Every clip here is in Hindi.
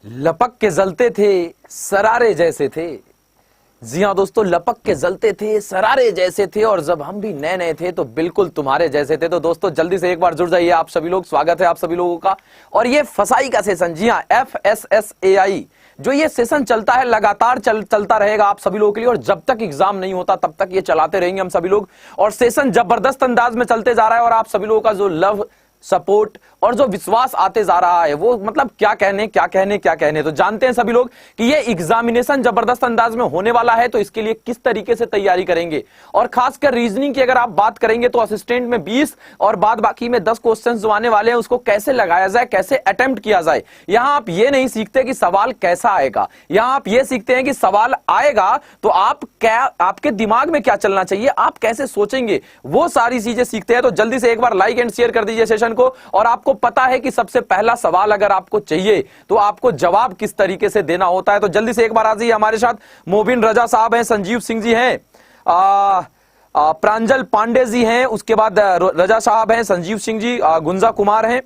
लपक के जलते थे, सरारे जैसे थे। जी हाँ दोस्तों, लपक के जलते थे, सरारे जैसे थे, और जब हम भी नए नए थे तो बिल्कुल तुम्हारे जैसे थे। तो दोस्तों जल्दी से एक बार जुड़ जाइए आप सभी लोग, स्वागत है आप सभी लोगों का। और ये फसाई का सेशन, जी हाँ FSSAI, जो ये सेशन चलता है लगातार चलता रहेगा आप सभी लोगों के लिए, और जब तक एग्जाम नहीं होता तब तक ये चलाते रहेंगे हम सभी लोग। और सेशन जबरदस्त अंदाज में चलते जा रहा है, और आप सभी लोगों का जो लव, सपोर्ट और जो विश्वास आते जा रहा है वो मतलब क्या कहने। तो जानते हैं सभी लोग कि ये एग्जामिनेशन जबरदस्त अंदाज में होने वाला है, तो इसके लिए किस तरीके से तैयारी करेंगे। और खासकर रीजनिंग की अगर आप बात करेंगे तो असिस्टेंट में 20 और बाद बाकी में 10 क्वेश्चन जो आने वाले हैं उसको कैसे लगाया जाए, कैसे अटेम्प्ट किया जाए। यहां आप ये नहीं सीखते कि सवाल कैसा आएगा, यहां आप ये सीखते हैं कि सवाल आएगा तो आपके दिमाग में क्या चलना चाहिए, आप कैसे सोचेंगे, वो सारी चीजें सीखते हैं। तो जल्दी से एक बार लाइक एंड शेयर कर दीजिए सेशन को। और आपको पता है कि सबसे पहला सवाल अगर आपको चाहिए तो आपको जवाब किस तरीके से देना होता है। तो जल्दी से एक बार आ जाइए हमारे साथ। मोबिन रजा साहब हैं, संजीव सिंह जी हैं, प्रांजल पांडे जी हैं, उसके बाद रजा साहब हैं, संजीव सिंह जी, गुंजा कुमार हैं।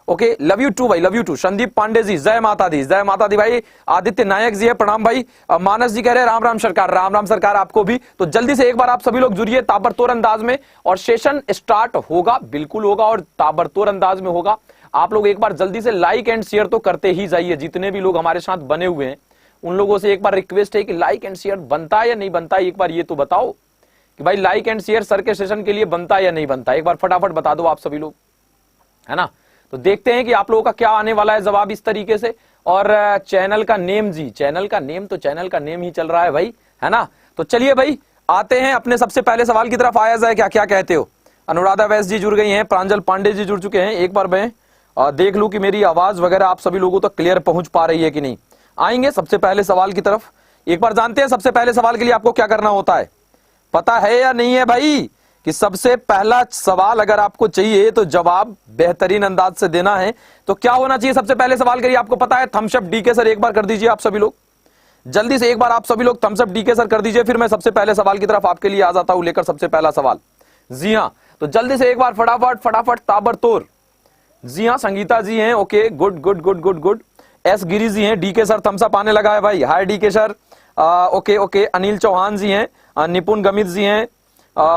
ओके, लव यू टू भाई, love you too. Sandeep Pandey ji, जय माता दी, जय माता दी भाई। आदित्य नायक जी है, प्रणाम भाई। मानस जी कह रहे हैं राम राम सरकार, राम राम सरकार आपको भी। तो जल्दी से एक बार आप सभी लोग जुड़िए ताबड़तोड़ अंदाज में, और सेशन स्टार्ट होगा, बिल्कुल होगा, और ताबड़तोड़ अंदाज में होगा। आप लोग एक बार जल्दी से लाइक एंड शेयर तो करते ही जाइए। जितने भी लोग हमारे साथ बने हुए हैं उन लोगों से एक बार रिक्वेस्ट है कि लाइक एंड शेयर बनता है या नहीं बनता है, एक बार ये तो बताओ कि भाई लाइक एंड शेयर सर के सेशन के लिए बनता है या नहीं बनता है। एक बार फटाफट बता दो आप सभी लोग, है ना। तो देखते हैं कि आप लोगों का क्या आने वाला है जवाब इस तरीके से। और चैनल का नेम जी, चैनल का नेम ही चल रहा है भाई, है ना। तो चलिए भाई आते हैं अपने सबसे पहले सवाल की तरफ। आया जाए, क्या क्या कहते हो। अनुराधा वैस जी जुड़ गई हैं, प्रांजल पांडे जी जुड़ चुके हैं। एक बार मैं देख लूं कि मेरी आवाज वगैरह आप सभी लोगों तक क्लियर पहुंच पा रही है कि नहीं। आएंगे सबसे पहले सवाल की तरफ। एक बार जानते हैं सबसे पहले सवाल के लिए आपको क्या करना होता है, पता है या नहीं है भाई, कि सबसे पहला सवाल अगर आपको चाहिए तो जवाब बेहतरीन अंदाज से देना है तो क्या होना चाहिए। सबसे पहले सवाल के लिए आपको पता है, थम्स अप डीके सर एक बार कर दीजिए आप सभी लोग, जल्दी से एक बार आप सभी लोग थम्स अप डीके सर कर दीजिए। फिर मैं सबसे पहले सवाल की तरफ आपके लिए आ जाता हूं लेकर सबसे पहला सवाल। जी हां, तो जल्दी से एक बार फटाफट ताबड़तोड़। जी हां, संगीता जी हैं, okay, good. S Giri ji हैं, डीके सर थम्स अप आने लगा है भाई, hi DK sir. Okay, Anil Chauhan ji हैं, निपुण गमित जी हैं,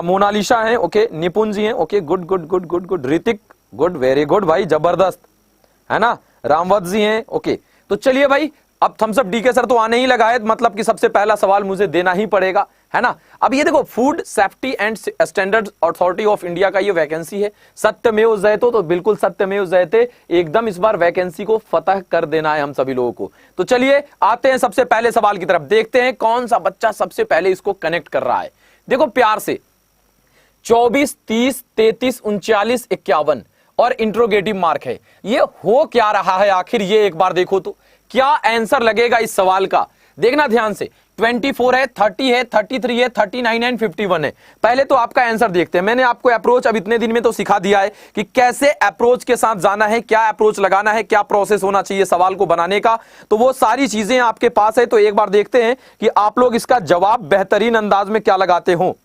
मोनालिशा है, ओके, निपुण जी हैं, okay, good. Hrithik, good, very good भाई, जबरदस्त, है ना। रामवत जी हैं, ओके। तो चलिए भाई, अब थम्स अप डीके सर तो आने ही लगा है, मतलब कि सबसे पहला सवाल मुझे देना ही पड़ेगा, है ना। अब ये देखो, food safety and standard authority of India का ये वैकेंसी है, सत्यमेव जयते, तो बिल्कुल सत्यमेव जयते, एकदम इस बार वैकेंसी को फतह कर देना है हम सभी लोगों को। तो चलिए आते हैं सबसे पहले सवाल की तरफ, देखते हैं कौन सा बच्चा सबसे पहले इसको कनेक्ट कर रहा है। देखो प्यार से, 24, 30, 33, 39, 51 और इंट्रोगेटिव मार्क है। ये हो क्या रहा है आखिर, ये एक बार देखो तो क्या आंसर लगेगा इस सवाल का, देखना ध्यान से। 24 है, 30 है, 33 है, 39 है, 51 है। पहले तो आपका आंसर देखते हैं। मैंने आपको अप्रोच अब इतने दिन में तो सिखा दिया है कि कैसे अप्रोच के साथ जाना है, क्या अप्रोच लगाना है, क्या प्रोसेस होना चाहिए सवाल को बनाने का, तो वो सारी चीजें आपके पास है। तो एक बार देखते हैं कि आप लोग इसका जवाब बेहतरीन अंदाज में क्या लगाते हो,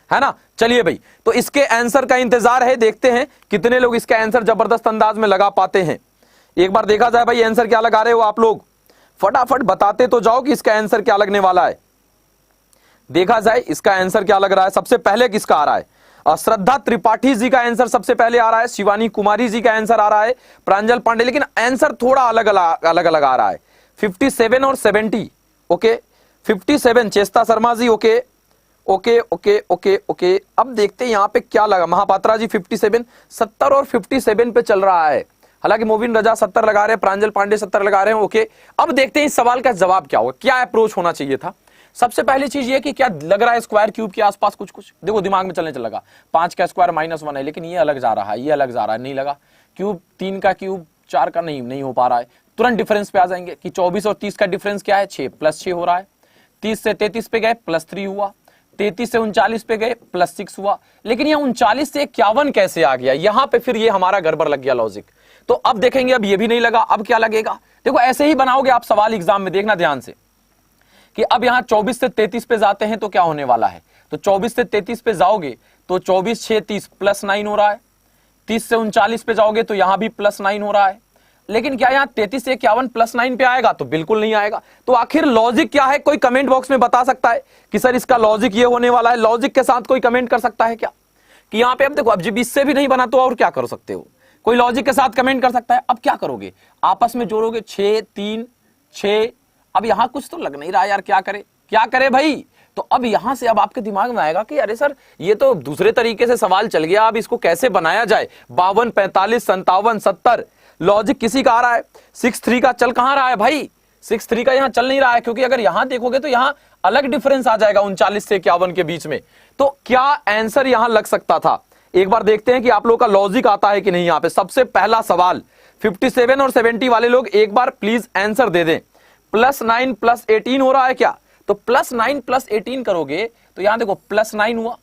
है ना। चलिए भाई, तो इसके आंसर का इंतजार है, देखते हैं कितने लोग इसका आंसर जबरदस्त अंदाज में लगा पाते हैं। एक बार देखा जाए भाई आंसर क्या लगा रहे हो आप लोग, फटाफट बताते तो जाओ कि इसका आंसर क्या लगने वाला है। देखा जाए इसका आंसर क्या लग रहा है। सबसे पहले किसका आ रहा है, श्रद्धा त्रिपाठी जी का आंसर सबसे पहले आ रहा है, शिवानी कुमारी जी का आंसर आ रहा है, प्रांजल पांडे, लेकिन आंसर थोड़ा अलग अलग आ रहा है। 57 और 70, ओके, 57 चेस्ता शर्मा जी, ओके। अब देखते हैं यहां पे क्या लगा। महापात्रा जी 57, 70 और 57 पे चल रहा है। हालांकि मोबिन रजा 70 लगा रहे हैं, प्रांजल पांडे 70 लगा रहे हैं, ओके। अब देखते हैं इस सवाल का जवाब क्या होगा, क्या अप्रोच होना चाहिए था। सबसे पहली चीज ये कि क्या लग रहा है स्क्वायर क्यूब के आसपास कुछ देखो दिमाग में चलने लगा। 5 का स्क्वायर -1 है, लेकिन ये अलग जा रहा है, ये अलग जा रहा है, नहीं लगा। क्यूब 3 का क्यूब 4 का नहीं हो पा रहा है। तुरंत डिफरेंस पे आ जाएंगे कि 24 और 30 का डिफरेंस क्या है, 6 + 6 हो रहा है। 30 से 33 पे गए +3 हुआ, 33 से 39 पे गए +6 हुआ, लेकिन यह 39 से 51 कैसे आ गया, यहां पे फिर ये हमारा गड़बड़ लग गया लॉजिक। तो अब देखेंगे, अब ये भी नहीं लगा, अब क्या लगेगा। देखो ऐसे ही बनाओगे आप सवाल एग्जाम में, देखना ध्यान से कि अब यहां 24 से 33 पे जाते हैं तो क्या होने वाला है। तो 24 से 33 पे जाओगे तो 24 6 30 +9 हो रहा है। 30 से 39 पे जाओगे तो यहां भी +9 हो रहा है। लेकिन क्या यहाँ 33 से 51 प्लस 9 पे आएगा? तो बिल्कुल नहीं आएगा। तो आखिर लॉजिक क्या है? कोई कमेंट बॉक्स में बता सकता है कि सर इसका लॉजिक ये होने वाला है? लॉजिक के साथ कोई कमेंट कर सकता है क्या कि यहाँ पे अब देखो, अब जब इससे भी नहीं बना तो और क्या कर सकते हो? कोई लॉजिक के साथ कमेंट कर सकता है। अब क्या करोगे? आपस में जोड़ोगे 6 3 6। अब यहां कुछ तो लग नहीं रहा यार, क्या करे भाई? तो अब यहां से अब आपके दिमाग में आएगा कि अरे सर ये तो दूसरे तरीके से सवाल चल गया, अब इसको कैसे बनाया जाए? 52 45 57 70 लॉजिक किसी का आ रहा है, 6 3 का चल कहां रहा है भाई? 6 3 का यहां चल नहीं रहा है, क्योंकि अगर यहां देखोगे तो यहां अलग डिफरेंस आ जाएगा 39 से 51 के बीच में। तो क्या आंसर यहां लग सकता था? एक बार देखते हैं कि आप लोगों का लॉजिक आता है कि नहीं। यहां पे सबसे पहला सवाल 57 और 70 वाले लोग एक बार प्लीज आंसर दे दें। +9 + 18 हो रहा है क्या? तो +9 + 18 करोगे तो यहां देखो +9 हुआ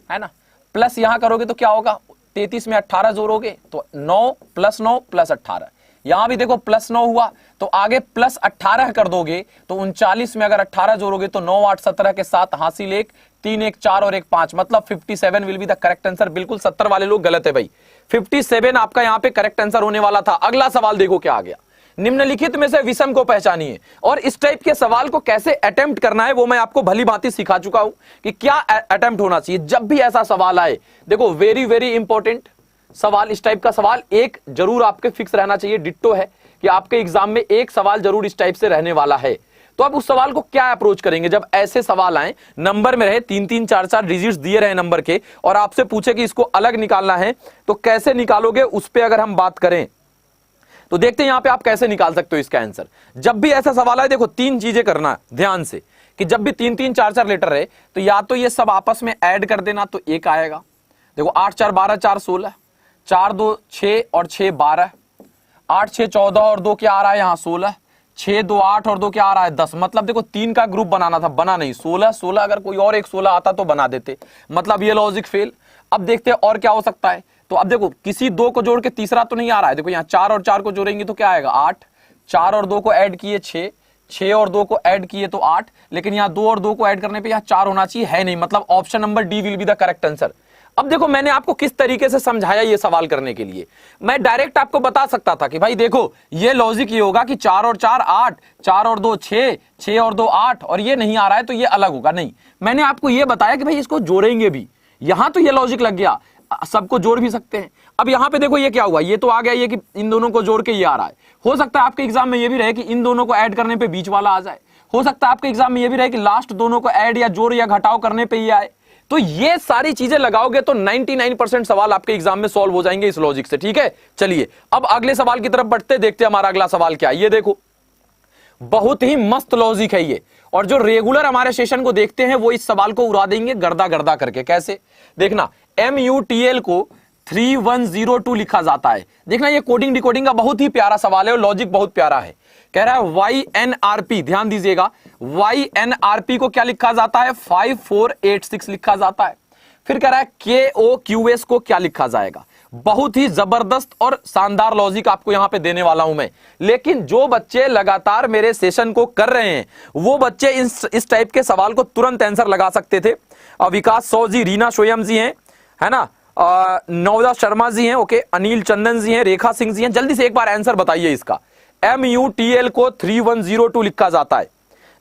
है ना, प्लस यहां करोगे तो क्या होगा? 33 में 18 जोड़ोगे तो 9 + 9 + 18। यहां भी देखो +9 हुआ तो आगे +18 कर दोगे तो 39 में अगर 18 जोड़ोगे तो 9 8 17 के साथ हासिल 1 3 1 4 और 1 5, मतलब 57 will be the correct answer. बिल्कुल 70 वाले लोग गलत है भाई, 57 आपका यहां पे करेक्ट आंसर होने वाला था। अगला सवाल देखो क्या आ गया, निम्नलिखित में से विषम को पहचानिए। और इस टाइप के सवाल को कैसे अटेम्प्ट करना है वो मैं आपको भली भांति सिखा चुका हूं कि क्या अटेम्प्ट होना चाहिए जब भी ऐसा सवाल आए। देखो वेरी वेरी इंपॉर्टेंट सवाल, इस टाइप का सवाल एक जरूर आपके फिक्स रहना चाहिए। डिट्टो है कि आपके एग्जाम में एक सवाल जरूर इस टाइप से रहने वाला है। तो अब उस सवाल को क्या अप्रोच करेंगे जब ऐसे सवाल आए, नंबर में रहे 3 3 4 4 डिजिट्स दिए रहे नंबर के, और आपसे पूछे कि इसको अलग निकालना है तो कैसे निकालोगे, उस पर अगर हम बात करें तो देखते हैं यहां पे आप कैसे निकाल सकते हो इसका आंसर। जब भी ऐसा सवाल आए देखो 3 चीजें करना ध्यान से कि जब भी 3 3 4 4 लेटर रहे तो या तो ये सब आपस में ऐड कर देना तो 1 आएगा। देखो 8 4 12 4 16, 4 2 6 और 6 12, 8 6 14 और 2 क्या आ रहा है यहां 16, 6 2 8 और 2 क्या आ रहा है 10। मतलब देखो 3 का ग्रुप बनाना था, बना नहीं, 16 16, अगर कोई और एक 16 आता तो बना देते, मतलब ये लॉजिक फेल। अब देखते हैं और क्या हो सकता है। तो अब देखो किसी 2 को जोड़ के तीसरा तो नहीं आ रहा है। देखो यहाँ 4 और 4 को जोड़ेंगे तो क्या आएगा 8, 4 और 2 को ऐड किए 6, 6 और 2 को ऐड किए तो 8, लेकिन यहाँ 2 और 2 को ऐड करने पे यहाँ 4 होना चाहिए, है नहीं, मतलब option number D will be the correct answer. अब देखो मैंने आपको किस तरीके से समझाया ये सवाल करने के लिए। मैं डायरेक्ट आपको बता सकता था कि भाई देखो ये लॉजिक ये होगा कि 4 और 4 8, 4 और 2 6, 6 और 2 8, और ये नहीं आ रहा है तो ये अलग होगा। नहीं, मैंने आपको ये बताया कि भाई इसको जोड़ेंगे भी, यहां तो ये लॉजिक लग गया, सबको जोड़ भी सकते हैं। अब यहां पे देखो ये क्या हुआ, ये तो आ गया ये कि इन दोनों को जोड़ के ये आ रहा है। हो सकता है आपके एग्जाम में ये भी रहे कि इन दोनों को ऐड करने पे बीच वाला आ जाए। हो सकता है आपके एग्जाम में ये भी रहे कि लास्ट दोनों को ऐड या जोड़ या घटाव करने पे ये आए। तो ये सारी चीजें लगाओगे तो 99% सवाल आपके एग्जाम में सॉल्व हो जाएंगे इस लॉजिक से। ठीक है, चलिए अब अगले सवाल की तरफ बढ़ते, देखते हैं हमारा अगला सवाल क्या है। ये देखो बहुत ही मस्त लॉजिक है ये, और जो रेगुलर हमारे सेशन को देखते हैं वो इस सवाल को उड़ा देंगे गर्दा गर्दा करके। कैसे देखना, MUTL को 3102 लिखा जाता है। देखना ये कोडिंग डिकोडिंग का बहुत ही प्यारा सवाल है और लॉजिक बहुत प्यारा है। कह रहा है YNRP, ध्यान दीजिएगा, YNRP को क्या लिखा जाता है 5486 लिखा जाता है। फिर कह रहा है KOQS को क्या लिखा जाएगा। बहुत ही जबरदस्त और शानदार लॉजिक आपको यहां पे देने वाला हूं मैं। लेकिन जो बच्चे लगातार मेरे सेशन को कर रहे हैं वो बच्चे इस टाइप के सवाल को तुरंत आंसर लगा सकते थे। विकास सौ जी, रीना सोयम जी हैं, है ना, नवदा शर्मा जी हैं, ओके, अनिल चंदन जी हैं, रेखा सिंह जी हैं। जल्दी से एक बार आंसर बताइए इसका। MUTL को 3102 लिखा जाता है।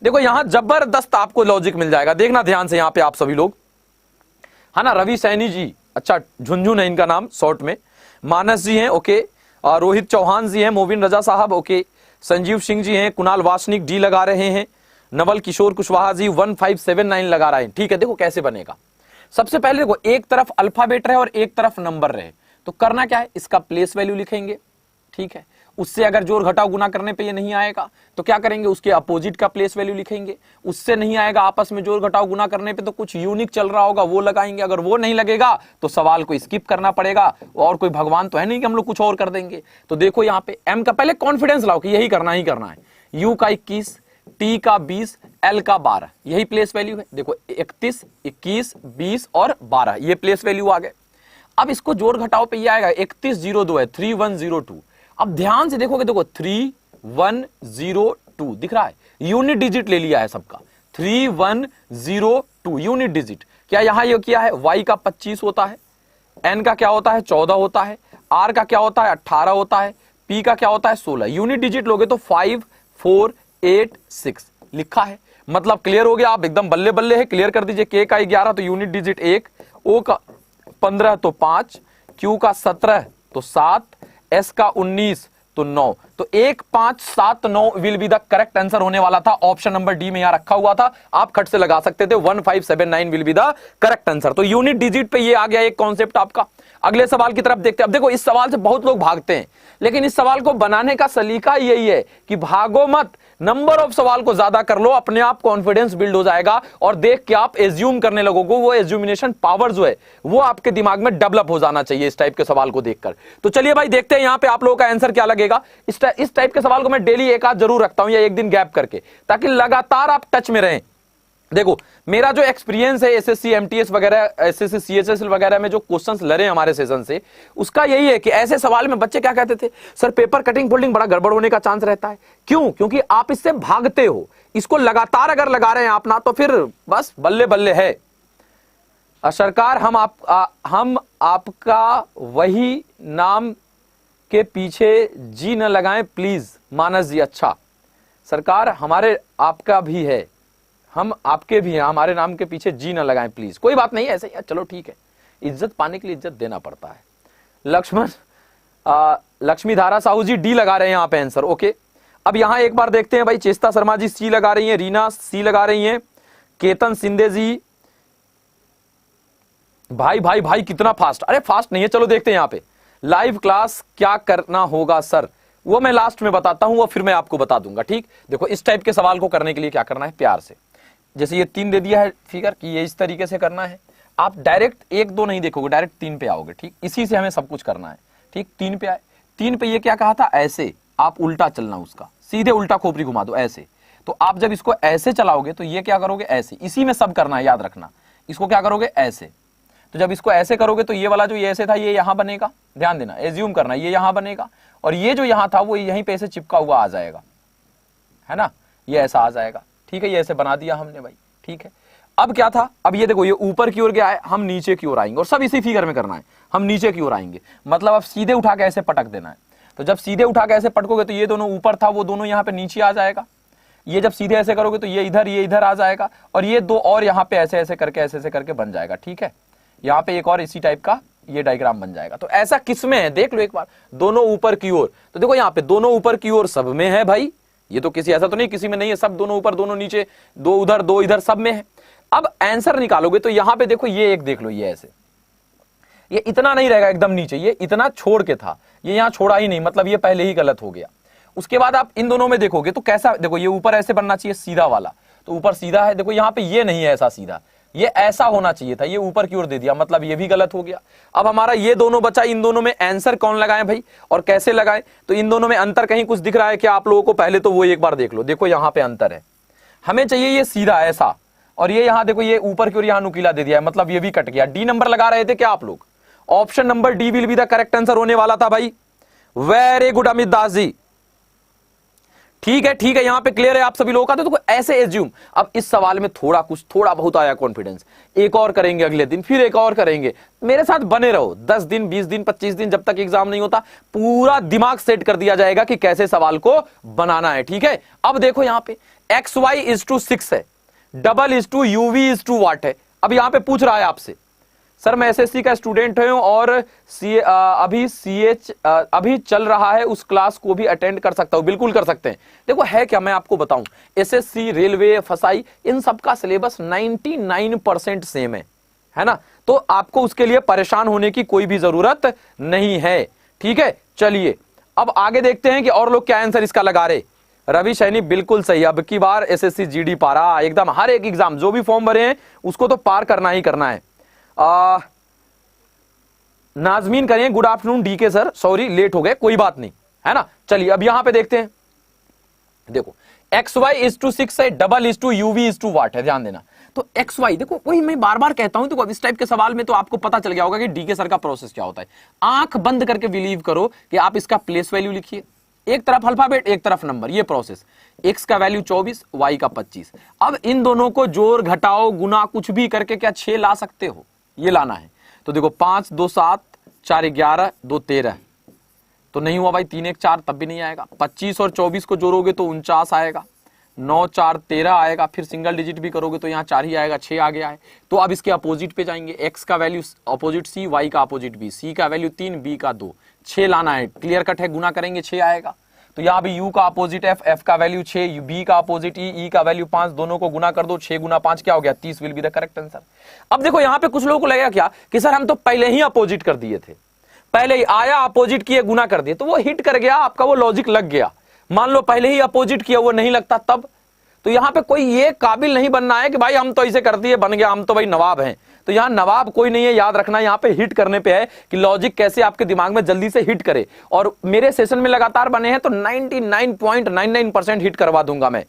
देखो यहां जबरदस्त आपको लॉजिक मिल जाएगा, देखना ध्यान से यहां पे आप सभी लोग, है ना। रवि सैनी जी, अच्छा झुंझुन है इनका नाम शॉर्ट में, मानस जी हैं, ओके, रोहित चौहान जी हैं, मोबिन रजा साहब, ओके, संजीव सिंह जी हैं, कुणाल वासनिक डी लगा रहे हैं, नवल किशोर कुशवाहा जी 1579 लगा रहे हैं। ठीक है, देखो कैसे बनेगा। सबसे पहले देखो एक तरफ अल्फाबेट रहे और एक तरफ नंबर रहे तो करना क्या है, इसका प्लेस वैल्यू लिखेंगे। ठीक है, उससे अगर जोड़ घटाव गुना करने पे ये नहीं आएगा तो क्या करेंगे, उसके अपोजिट का प्लेस वैल्यू लिखेंगे। उससे नहीं आएगा आपस में जोड़ घटाव गुना करने पे तो कुछ यूनिक चल रहा होगा वो लगाएंगे। अगर वो नहीं लगेगा तो सवाल को स्किप करना पड़ेगा, और कोई भगवान तो है नहीं कि हम लोग कुछ और कर देंगे। तो देखो यहाँ पे M का पहले कॉन्फिडेंस लाओ कि यही करना है, U का 21, T का 20, L का 12, यही प्लेस वैल्यू है। देखो 31, 21, 20 और 12 ये प्लेस वैल्यू आ गए। अब इसको जोड़ घटाव पे ये आएगा 3102 है 3102। अब ध्यान से देखोगे, देखो 3102 दिख रहा है, यूनिट डिजिट ले लिया है सबका, 3102 यूनिट डिजिट। क्या यहां ये किया है, Y का 25 होता है, N का क्या होता है 14 होता है, R का क्या होता है 18 होता है, P का क्या होता है 16, यूनिट डिजिट लोगे तो 5 4 8 6 लिखा है, मतलब क्लियर हो गया, आप एकदम बल्ले बल्ले है, क्लियर कर दीजिए। K का 11 तो यूनिट डिजिट 1, O का 15 तो 5, Q का 17 तो 7, S का 19 तो 9, तो 1 5 7 9 will be the correct answer होने वाला था। ऑप्शन नंबर डी में यहां रखा हुआ था, आप खट से लगा सकते थे, 1579 will be the correct answer. तो यूनिट डिजिट पे ये आ गया एक कॉन्सेप्ट आपका। अगले सवाल की तरफ देखते हैं। अब देखो इस सवाल से बहुत लोग भागते हैं, लेकिन इस सवाल को बनाने का सलीका यही है कि भागो मत, नंबर ऑफ सवाल को ज्यादा कर लो, अपने आप कॉन्फिडेंस बिल्ड हो जाएगा और देख के आप एज्यूम करने लगोगे, वो एज्यूमिनेशन पावर जो है वो आपके दिमाग में डेवलप हो जाना चाहिए इस टाइप के सवाल को देखकर। तो चलिए भाई देखते हैं यहां पे आप लोगों का आंसर क्या लगेगा। इस टाइप के सवाल को मैं डेली एक आध जरूर रखता हूं या एक दिन गैप करके, ताकि लगातार आप टच में रहें। देखो मेरा जो एक्सपीरियंस है एसएससी एमटीएस वगैरह, एसएससी सीएचएसएल वगैरह में जो क्वेश्चंस लड़े हमारे सेशन से, उसका यही है कि ऐसे सवाल में बच्चे क्या कहते थे, सर पेपर कटिंग फोल्डिंग बड़ा गड़बड़ होने का चांस रहता है। क्यों? क्योंकि आप इससे भागते हो, इसको लगातार अगर लगा रहे हैं आप ना, तो फिर बस बल्ले बल्ले है। सरकार हम आपका वही नाम के पीछे जी न लगाएं प्लीज, मानस जी। अच्छा सरकार हमारे आपका भी है, हम आपके भी हैं, हमारे नाम के पीछे जी न लगाएं प्लीज। कोई बात नहीं ऐसे ही, चलो ठीक है, इज्जत पाने के लिए इज्जत देना पड़ता है। लक्ष्मी धारा साहू जी डी लगा रहे हैं यहाँ पे आंसर। ओके अब यहां एक बार देखते हैं भाई, चेस्ता शर्मा जी सी लगा रही हैं, रीना सी लगा रही हैं, केतन सिंधे जी, भाई भाई भाई कितना फास्ट, अरे फास्ट नहीं है, चलो देखते हैं यहाँ पे। लाइव क्लास क्या करना होगा सर, वो मैं लास्ट में बताता हूं, वो फिर मैं आपको बता दूंगा। ठीक देखो इस टाइप के सवाल को करने के लिए क्या करना है, प्यार से, जैसे ये 3 दे दिया है फिगर कि ये इस तरीके से करना है, आप डायरेक्ट 1 2 नहीं देखोगे, डायरेक्ट 3 पे आओगे। ठीक इसी से हमें सब कुछ करना है। ठीक 3 पे आए, 3 पे ये क्या कहा था, ऐसे आप उल्टा चलना, उसका सीधे उल्टा खोपड़ी घुमा दो ऐसे। तो आप जब इसको ऐसे चलाओगे तो ये क्या करोगे, ऐसे, इसी में सब करना है, याद रखना। इसको क्या करोगे, ऐसे। तो जब इसको ऐसे करोगे तो ये वाला जो ये ऐसे था ये यहां बनेगा, ध्यान देना, एज्यूम करना, ये यहां बनेगा, और ये जो यहां था वो यहीं पे ऐसे चिपका हुआ आ जाएगा, है ना, ये ऐसा आ जाएगा। ठीक है, ये ऐसे बना दिया हमने भाई। ठीक है, अब क्या था, अब ये देखो ये ऊपर की ओर गया है, हम नीचे की ओर आएंगे, और सब इसी फिगर में करना है, हम नीचे की ओर आएंगे, मतलब अब सीधे उठा के ऐसे पटक देना है। तो जब सीधे उठा के ऐसे पटकोगे तो ये दोनों ऊपर था, वो दोनों यहाँ पे नीचे आ जाएगा। ये जब सीधे ऐसे करोगे तो ये इधर आ जाएगा, और ये 2 और यहाँ पे ऐसे ऐसे करके बन जाएगा। ठीक है, यहाँ पे एक और इसी टाइप का ये डायग्राम बन जाएगा। तो ऐसा किसमें है देख लो एक बार, दोनों ऊपर की ओर। तो देखो यहाँ पे दोनों ऊपर की ओर सब में है भाई, ये तो किसी ऐसा तो नहीं किसी में नहीं है, सब दोनों ऊपर दोनों नीचे, 2 उधर 2 इधर, सब में है। अब आंसर निकालोगे तो यहाँ पे देखो ये एक देख लो, ये ऐसे, ये इतना नहीं रहेगा एकदम नीचे, ये इतना छोड़ के था, ये यहाँ छोड़ा ही नहीं, मतलब ये पहले ही गलत हो गया। उसके बाद आप इन दोनों में देखोगे तो कैसा, देखो ये ऊपर ऐसे बनना चाहिए सीधा वाला, तो ऊपर सीधा है, देखो यहाँ पे ये नहीं है ऐसा सीधा, ये ऐसा होना चाहिए था, ये ऊपर की ओर दे दिया, मतलब ये भी गलत हो गया। अब हमारा ये दोनों बचा, इन दोनों में आंसर कौन लगाए भाई और कैसे लगाए, तो इन दोनों में अंतर कहीं कुछ दिख रहा है क्या आप लोगों को, पहले तो वो एक बार देख लो। देखो यहाँ पे अंतर है, हमें चाहिए ये सीधा ऐसा, और ये यहाँ देखो ये ऊपर की ओर यहाँ नुकीला दे दिया है, मतलब ये भी कट गया। डी नंबर लगा रहे थे क्या आप लोग, option number D will be the correct answer होने वाला था भाई। वेरी गुड अमित दास जी, ठीक है, यहां पे क्लियर है आप सभी लोगों का। तो ऐसे एज्यूम, अब इस सवाल में थोड़ा बहुत आया कॉन्फिडेंस, एक और करेंगे अगले दिन, फिर एक और करेंगे, मेरे साथ बने रहो, 10 दिन 20 दिन 25 दिन, जब तक एग्जाम नहीं होता पूरा दिमाग सेट कर दिया जाएगा कि कैसे सवाल को बनाना है। ठीक है, अब देखो यहां पे XY=6 है, UV=what है। अब यहां पे पूछ रहा है आपसे, सर मैं एसएससी का स्टूडेंट हूं और अभी चल रहा है, उस क्लास को भी अटेंड कर सकता हूं? बिल्कुल कर सकते हैं। देखो है क्या, मैं आपको बताऊं, एसएससी, रेलवे, फसाई, इन सब का सिलेबस 99% सेम है ना, तो आपको उसके लिए परेशान होने की कोई भी जरूरत नहीं है। ठीक है, चलिए अब आगे देखते हैं कि और लोग क्या आंसर इसका लगा रहे। रवि सैनी बिल्कुल सही, अब की बार एसएससी जीडी पारा, एकदम हर एक एग्जाम जो भी फॉर्म भरे हैं उसको तो पार करना ही करना है। नाजमीन करें good afternoon D K sir, sorry late हो गए, कोई बात नहीं, है ना। चलिए अब यहां पे देखते हैं, देखो XY=6 है, UV=what है, ध्यान देना। तो XY देखो, वही मैं बार बार कहता हूं, तो इस टाइप के सवाल में तो आपको पता चल गया होगा कि डीके सर का प्रोसेस क्या होता है। आंख बंद करके बिलीव करो कि आप इसका प्लेस वैल्यू लिखिए, एक तरफ अल्फाबेट एक तरफ नंबर, ये प्रोसेस, x का वैल्यू 24, y का 25। अब इन दोनों को जोड़ घटाओ गुना कुछ भी करके क्या 6 ला सकते हो, ये लाना है। तो देखो 5 2 7 4 11 2 13, तो नहीं हुआ भाई, 3 1 4 तब भी नहीं आएगा। 25 और 24 को जोड़ोगे तो 49 आएगा, 9 4 13 आएगा, फिर सिंगल डिजिट भी करोगे तो यहाँ 4 ही आएगा, 6 आ गया है। तो अब इसके अपोजिट पे जाएंगे, x का वैल्यू अपोजिट c, y का अपोजिट b, c का वैल्यू 3, b का 2, 6 लाना है, क्लियर कट है, गुना करेंगे 6 आएगा। तो यहाँ भी u का अपोजिट f, f का वैल्यू 6, b का अपोजिट e, e का वैल्यू 5, दोनों को गुना कर दो, 6 गुना 5 क्या हो गया, 30 will be the correct answer. अब देखो यहाँ पे कुछ लोगों को लगेगा क्या कि सर हम तो पहले ही अपोजिट कर दिए थे, पहले ही आया अपोजिट किए गुना कर दिए, तो वो हिट कर गया, आपका वो लॉजिक लग गया। मान लो पहले ही अपोजिट किया वो नहीं लगता तब, तो यहां पे कोई ये काबिल नहीं बनना है कि भाई हम तो ऐसे कर दिए बन गया, हम तो भाई नवाब हैं। तो यहां नवाब कोई नहीं है, याद रखना यहां पे हिट करने पे है कि लॉजिक कैसे आपके दिमाग में जल्दी से हिट करे। और मेरे सेशन में लगातार बने हैं तो 99.99% हिट करवा दूंगा मैं।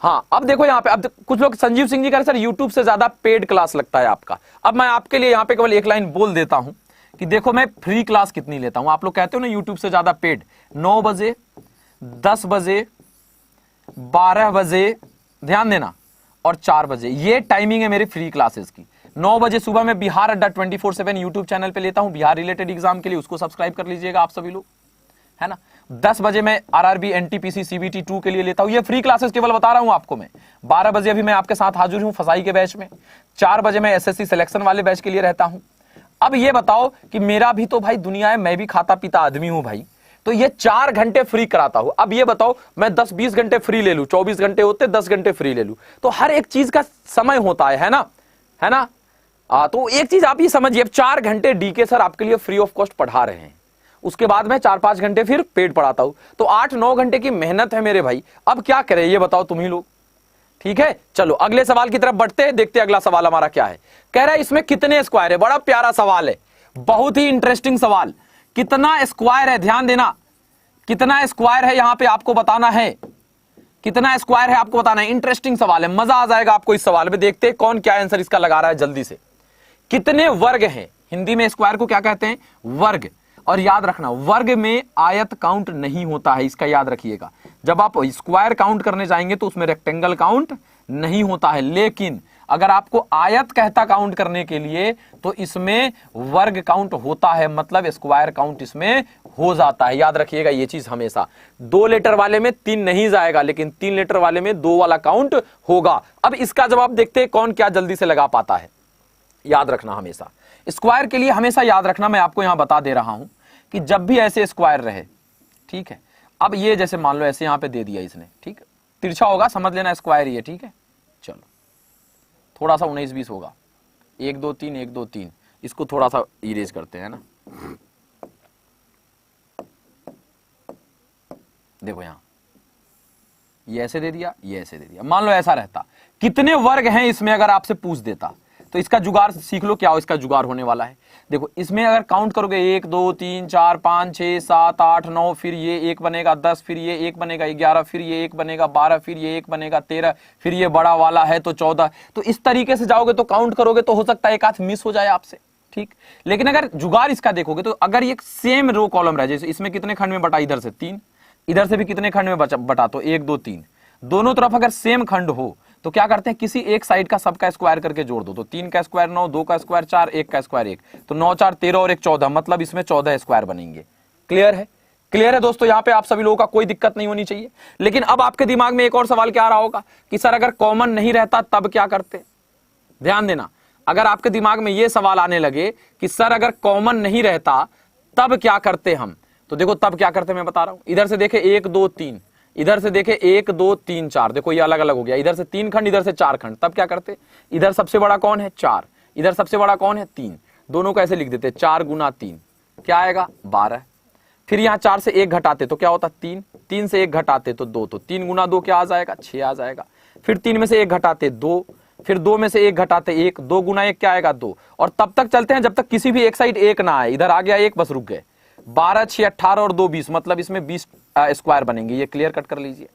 हाँ अब देखो यहाँ पे, अब कुछ लोग संजीव सिंह जी कह रहे सर यूट्यूब से ज्यादा पेड क्लास लगता है आपका। अब मैं आपके लिए यहाँ पे केवल एक लाइन बोल देता हूं कि देखो मैं फ्री क्लास कितनी लेता हूं। आप लोग कहते हो ना यूट्यूब से ज्यादा पेड, 9 बजे, 10 बजे, 12 बजे, ध्यान देना, और 4 बजे, ये टाइमिंग है मेरी फ्री क्लासेस की। 9 बजे सुबह में बिहार अड्डा 24/7 यूट्यूब चैनल पे लेता हूं, बिहार रिलेटेड एग्जाम के लिए, उसको सब्सक्राइब कर लीजिएगा आप सभी लोग, है ना। 10 बजे मैं आरआरबी एनटीपीसी सीबीटी 2 के लिए लेता हूं, ये फ्री क्लासेस केवल बता रहा हूं आपको मैं। 12 बजे अभी मैं आपके साथ हाजिर हूं फसाई के बैच में, 4 बजे मैं एसएससी सिलेक्शन वाले बैच के लिए रहता हूं। अब ये बताओ कि मेरा भी तो भाई दुनिया है, मैं भी खाता पीता आदमी हूं भाई, तो ये 4 घंटे फ्री कराता हूं। अब ये बताओ मैं 10-20 घंटे फ्री ले लूं, 24 घंटे होते 10 घंटे फ्री ले लूं, तो हर एक चीज का समय होता है ना, है ना। तो एक चीज आप ये समझिए, 4 घंटे डीके सर आपके लिए फ्री ऑफ कॉस्ट पढ़ा रहे हैं, उसके बाद मैं 4-5 घंटे फिर पेड पढ़ाता हूं, तो 8-9 घंटे की मेहनत है मेरे भाई। अब क्या करें ये बताओ तुम ही लोग, ठीक है। चलो अगले सवाल की तरफ बढ़ते हैं, देखते हैं अगला सवाल हमारा क्या है। कह रहा है इसमें कितने स्क्वायर है, बड़ा प्यारा सवाल है, बहुत ही इंटरेस्टिंग सवाल। कितना स्क्वायर है, ध्यान देना, कितना स्क्वायर है यहां पे आपको बताना है, कितना स्क्वायर है आपको बताना है। इंटरेस्टिंग सवाल है, मजा आ जाएगा आपको इस सवाल में। देखते हैं कौन क्या आंसर इसका लगा रहा है जल्दी से। कितने वर्ग हैं, हिंदी में स्क्वायर को क्या कहते हैं, वर्ग। और याद रखना वर्ग में आयत काउंट नहीं होता है, इसका याद रखिएगा। जब आप स्क्वायर काउंट करने जाएंगे तो उसमें रेक्टेंगल काउंट नहीं होता है, लेकिन अगर आपको आयत कहता काउंट करने के लिए तो इसमें वर्ग काउंट होता है, मतलब स्क्वायर काउंट इसमें हो जाता है। याद रखिएगा ये चीज हमेशा। 2 लेटर वाले में 3 नहीं जाएगा, लेकिन 3 लेटर वाले में 2 वाला काउंट होगा। अब इसका जवाब देखते हैं कौन क्या जल्दी से लगा पाता है। याद रखना हमेशा स्क्वायर के लिए, हमेशा याद रखना, मैं आपको यहां बता दे रहा हूं कि जब भी ऐसे स्क्वायर रहे, ठीक है। अब ये जैसे मान लो ऐसे यहां पे दे दिया इसने, ठीक है, तिरछा होगा समझ लेना स्क्वायर ही है, ठीक है। चलो थोड़ा सा 19-20 होगा, 1 2 3 1 2 3, इसको थोड़ा सा इरेज करते हैं ना। देखो यहां ये ऐसे दे दिया, ये ऐसे दे दिया, मान लो ऐसा रहता, कितने वर्ग हैं इसमें अगर आपसे पूछ देता तो इसका जुगाड़ सीख लो, क्या हो इसका जुगाड़ होने वाला है। देखो इसमें अगर काउंट करोगे 1 2 3 4 5 6 7 8 9, फिर ये 1 बनेगा 10, फिर ये 1 बनेगा 11, फिर ये 1 बनेगा 12, फिर ये 1 बनेगा 13, फिर ये बड़ा वाला है तो 14। तो इस तरीके से जाओगे तो काउंट करोगे तो हो सकता है एक आध मिस हो जाए आपसे, ठीक। लेकिन अगर जुगाड़ इसका देखोगे तो अगर ये सेम रो कॉलम रहे, जैसे इसमें कितने खंड में बटा, इधर से 3, इधर से भी कितने खंड में बटा, तो 1 2 3, दोनों तरफ अगर सेम खंड हो तो क्या करते हैं, किसी एक साइड का सबका स्क्वायर करके जोड़ दो। तो 3 का स्क्वायर 9, 2 का स्क्वायर 4, 1 का स्क्वायर 1, तो 9 4 13 और 1 14, मतलब इसमें 14 स्क्वायर बनेंगे। क्लियर है, क्लियर है दोस्तों, यहां पे आप सभी लोगों का कोई दिक्कत नहीं होनी चाहिए। लेकिन अब आपके दिमाग में एक और सवाल क्या आ रहा होगा कि सर अगर कॉमन नहीं रहता तब क्या करते। ध्यान देना, अगर आपके दिमाग में यह सवाल आने लगे कि सर अगर कॉमन नहीं रहता तब क्या करते हम, तो देखो तब क्या करते मैं बता रहा हूं। इधर से देखे 1 2 3, इधर से देखे 1 2 3 4, देखो ये अलग अलग हो गया, इधर से 3 खंड, इधर से 4 खंड, तब क्या करते, इधर सबसे बड़ा कौन है 4, इधर सबसे बड़ा कौन है 3, दोनों को ऐसे लिख देते 4 गुना 3 क्या आएगा 12। फिर यहां 4 से 1 घटाते तो क्या होता 3, 3 से 1 घटाते तो 2, तो 3 गुना 2 क्या आ जाएगा 6 आ जाएगा। फिर 3 में से 1 घटाते 2, फिर 2 में से 1 घटाते 1, 2 गुना 1 क्या आएगा 2, और तब तक चलते हैं जब तक किसी भी एक साइड 1 ना आए। इधर आ गया 1, बस रुक गए, 12 6 18 और 2 20, मतलब इसमें 20 स्क्वायर बनेंगे। ये क्लियर कट कर लीजिए।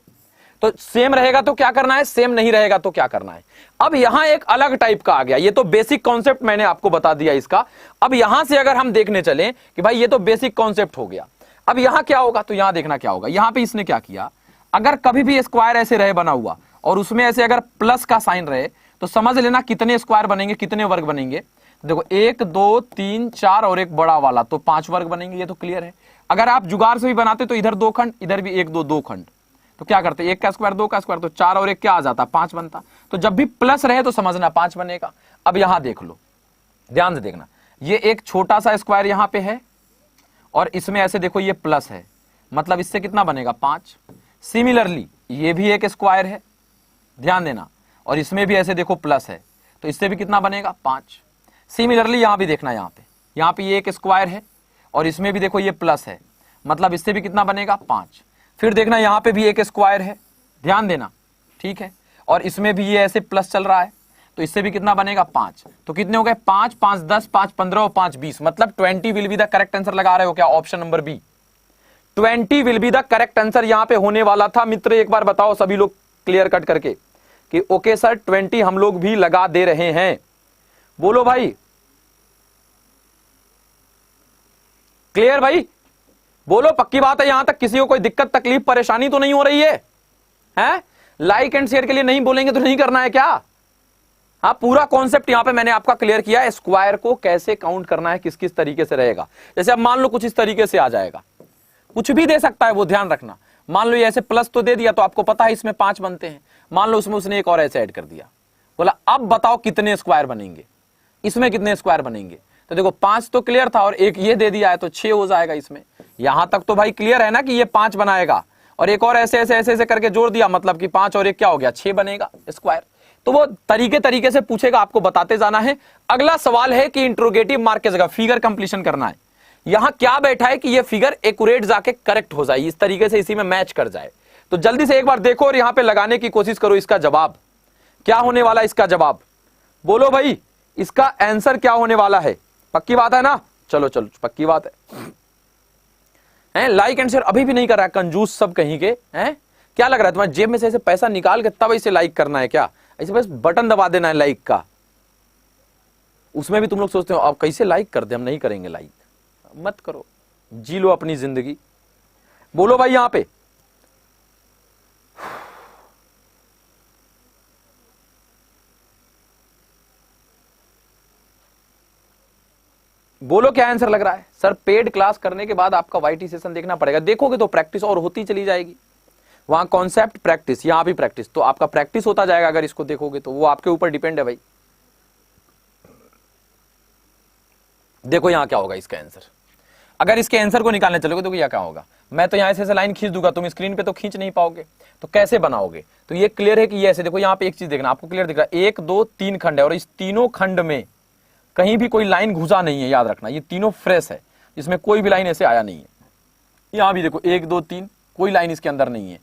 तो सेम रहेगा तो क्या करना है, सेम नहीं रहेगा तो क्या करना है। अब यहां एक अलग टाइप का आ गया, ये तो बेसिक कॉन्सेप्ट मैंने आपको बता दिया इसका। अब यहां से अगर हम देखने चले कि भाई ये तो बेसिक कॉन्सेप्ट हो गया, अब यहां क्या होगा, तो यहां देखना क्या होगा। यहां पे इसने क्या किया, अगर कभी भी स्क्वायर ऐसे रहे बना हुआ और उसमें ऐसे अगर प्लस का साइन रहे तो समझ लेना कितने स्क्वायर बनेंगे, कितने वर्ग बनेंगे। देखो 1 2 3 4 और एक बड़ा वाला, तो 5 वर्ग बनेंगे, ये तो क्लियर है। अगर आप जुगाड़ से भी बनाते तो इधर 2 खंड, इधर भी 1 2 2 खंड, तो क्या करते 1 का स्क्वायर 2 का स्क्वायर, तो 4 और 1 क्या आ जाता 5 बनता। तो जब भी प्लस रहे तो समझना 5 बनेगा। अब यहां देख लो, ध्यान से देखना, ये एक छोटा सा स्क्वायर यहां पे है और इसमें ऐसे देखो ये प्लस है, मतलब इससे कितना बनेगा 5। सिमिलरली ये भी एक स्क्वायर है, ध्यान देना, और इसमें भी ऐसे देखो प्लस है, तो इससे भी कितना बनेगा 5। सिमिलरली यहां भी देखना, यहां पे ये एक स्क्वायर है और इसमें भी देखो ये प्लस है, मतलब इससे भी कितना बनेगा 5। फिर देखना यहां पे भी एक स्क्वायर है, ध्यान देना, ठीक है, और इसमें भी ये ऐसे प्लस चल रहा है, तो इससे भी कितना बनेगा 5। तो कितने हो गए 5 5 10 5 15 और 5 20, मतलब 20 will be the correct answer लगा रहे हो क्या, option number B 20 will be the correct answer यहां पे होने वाला था। मित्र एक बार बताओ सभी लोग क्लियर कट करके कि ओके सर 20 हम लोग भी लगा दे रहे हैं, बोलो भाई, क्लियर भाई, बोलो, पक्की बात है, यहां तक किसी को कोई दिक्कत तकलीफ परेशानी तो नहीं हो रही है? हैं? लाइक एंड शेयर के लिए नहीं बोलेंगे तो नहीं करना है क्या? हाँ, पूरा कॉन्सेप्ट यहां पे मैंने आपका क्लियर किया है, स्क्वायर को कैसे काउंट करना है, किस किस तरीके से रहेगा। जैसे अब मान लो कुछ इस तरीके से आ जाएगा, कुछ भी दे सकता है वो, ध्यान रखना। मान लो ये ऐसे प्लस तो दे दिया, तो आपको पता है इसमें 5 बनते हैं, मान लो उसमें उसने एक और ऐसे ऐड कर दिया, बोला अब बताओ कितने स्क्वायर बनेंगे, इसमें कितने स्क्वायर बनेंगे। तो देखो 5 तो क्लियर था और एक ये दे दिया है तो 6 हो जाएगा इसमें। यहां तक तो भाई क्लियर है ना कि ये 5 बनाएगा, और एक और ऐसे ऐसे ऐसे ऐसे करके जोड़ दिया, मतलब कि 5 और 1 क्या हो गया 6 बनेगा स्क्वायर। तो वो तरीके तरीके से पूछेगा, आपको बताते जाना है। अगला सवाल है कि इंट्रोगेटिव मार्क की जगह फिगर कंप्लीशन करना है। यहां क्या बैठा है कि ये फिगर एक्यूरेट जाके करेक्ट हो जाए, इस तरीके से इसी में मैच कर जाए। तो जल्दी से एक बार देखो और यहां पे लगाने की कोशिश करो, इसका जवाब क्या होने वाला है, इसका जवाब बोलो भाई, इसका आंसर क्या होने वाला है। पक्की बात है ना? चलो चलो पक्की बात है। लाइक एंड शेयर अभी भी नहीं कर रहा है, कंजूस सब कहीं के हैं। क्या लग रहा है तुम्हारे जेब में से ऐसे पैसा निकाल के तब इसे लाइक करना है क्या? ऐसे बस बटन दबा देना है लाइक का, उसमें भी तुम लोग सोचते हो अब कैसे लाइक कर दे, हम नहीं करेंगे लाइक। मत करो, जी लो अपनी जिंदगी। बोलो भाई यहां पे, बोलो क्या आंसर लग रहा है। सर पेड क्लास करने के बाद आपका वाईटी सेशन देखना पड़ेगा, देखोगे तो प्रैक्टिस और होती चली जाएगी। वहां कॉन्सेप्ट प्रैक्टिस, यहां भी प्रैक्टिस, तो आपका प्रैक्टिस होता जाएगा अगर इसको देखोगे तो। वो आपके ऊपर डिपेंड है भाई। देखो यहां क्या होगा इसका आंसर, अगर इसके आंसर को निकालने चलोगे तो यहां क्या होगा, मैं तो यहां से लाइन खींच दूंगा, तुम स्क्रीन पे तो खींच नहीं पाओगे, तो कैसे बनाओगे। तो ये क्लियर है कि ये ऐसे, देखो यहां पे एक चीज देखना, आपको क्लियर दिख रहा है 1 2 3 खंड है और इस तीनों खंड में कहीं भी कोई लाइन घुसा नहीं है, याद रखना। ये तीनों फ्रेश है, इसमें कोई भी लाइन ऐसे आया नहीं है। यहां भी देखो 1 2 3 कोई लाइन इसके अंदर नहीं है,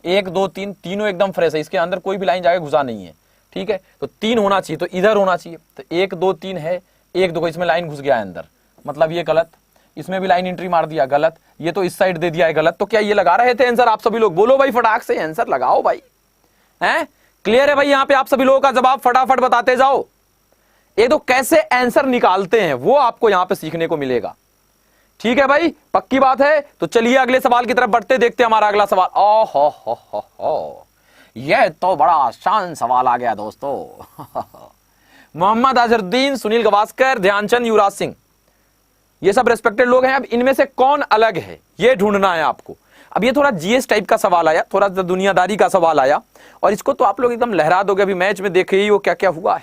1 2 3 तीनों एकदम फ्रेश है, इसके अंदर कोई भी लाइन जाके घुसा नहीं है, ठीक है। तो 3 होना चाहिए, तो इधर होना चाहिए, तो 1 2 3 है, 1 2 इसमें लाइन घुस गया है अंदर, मतलब ये गलत। इसमें भी लाइन एंट्री मार दिया, गलत। ये तो इस साइड दे दिया है, गलत। तो क्या ये लगा रहे थे आंसर आप सभी लोग? बोलो भाई फटाक से आंसर लगाओ भाई, हैं? क्लियर है भाई? यहां पे आप सभी लोगों का जवाब फटाफट बताते जाओ। ये तो कैसे आंसर निकालते हैं वो आपको यहां पे सीखने को मिलेगा, ठीक है भाई, पक्की बात है। तो चलिए अगले सवाल की तरफ बढ़ते, देखते हैं हमारा अगला सवाल। हो यह तो बड़ा आसान सवाल आ गया दोस्तों। मोहम्मद अजहरुद्दीन, सुनील गावस्कर, ध्यानचंद, युवराज सिंह, ये सब रेस्पेक्टेड लोग हैं। अब इनमें से कौन अलग है ये ढूंढना है आपको। अब ये थोड़ा जीएस टाइप का सवाल आया, थोड़ा सा दुनियादारी का सवाल आया, और इसको तो आप लोग एकदम लहरा दोगे। अभी मैच में देखे ही वो क्या क्या हुआ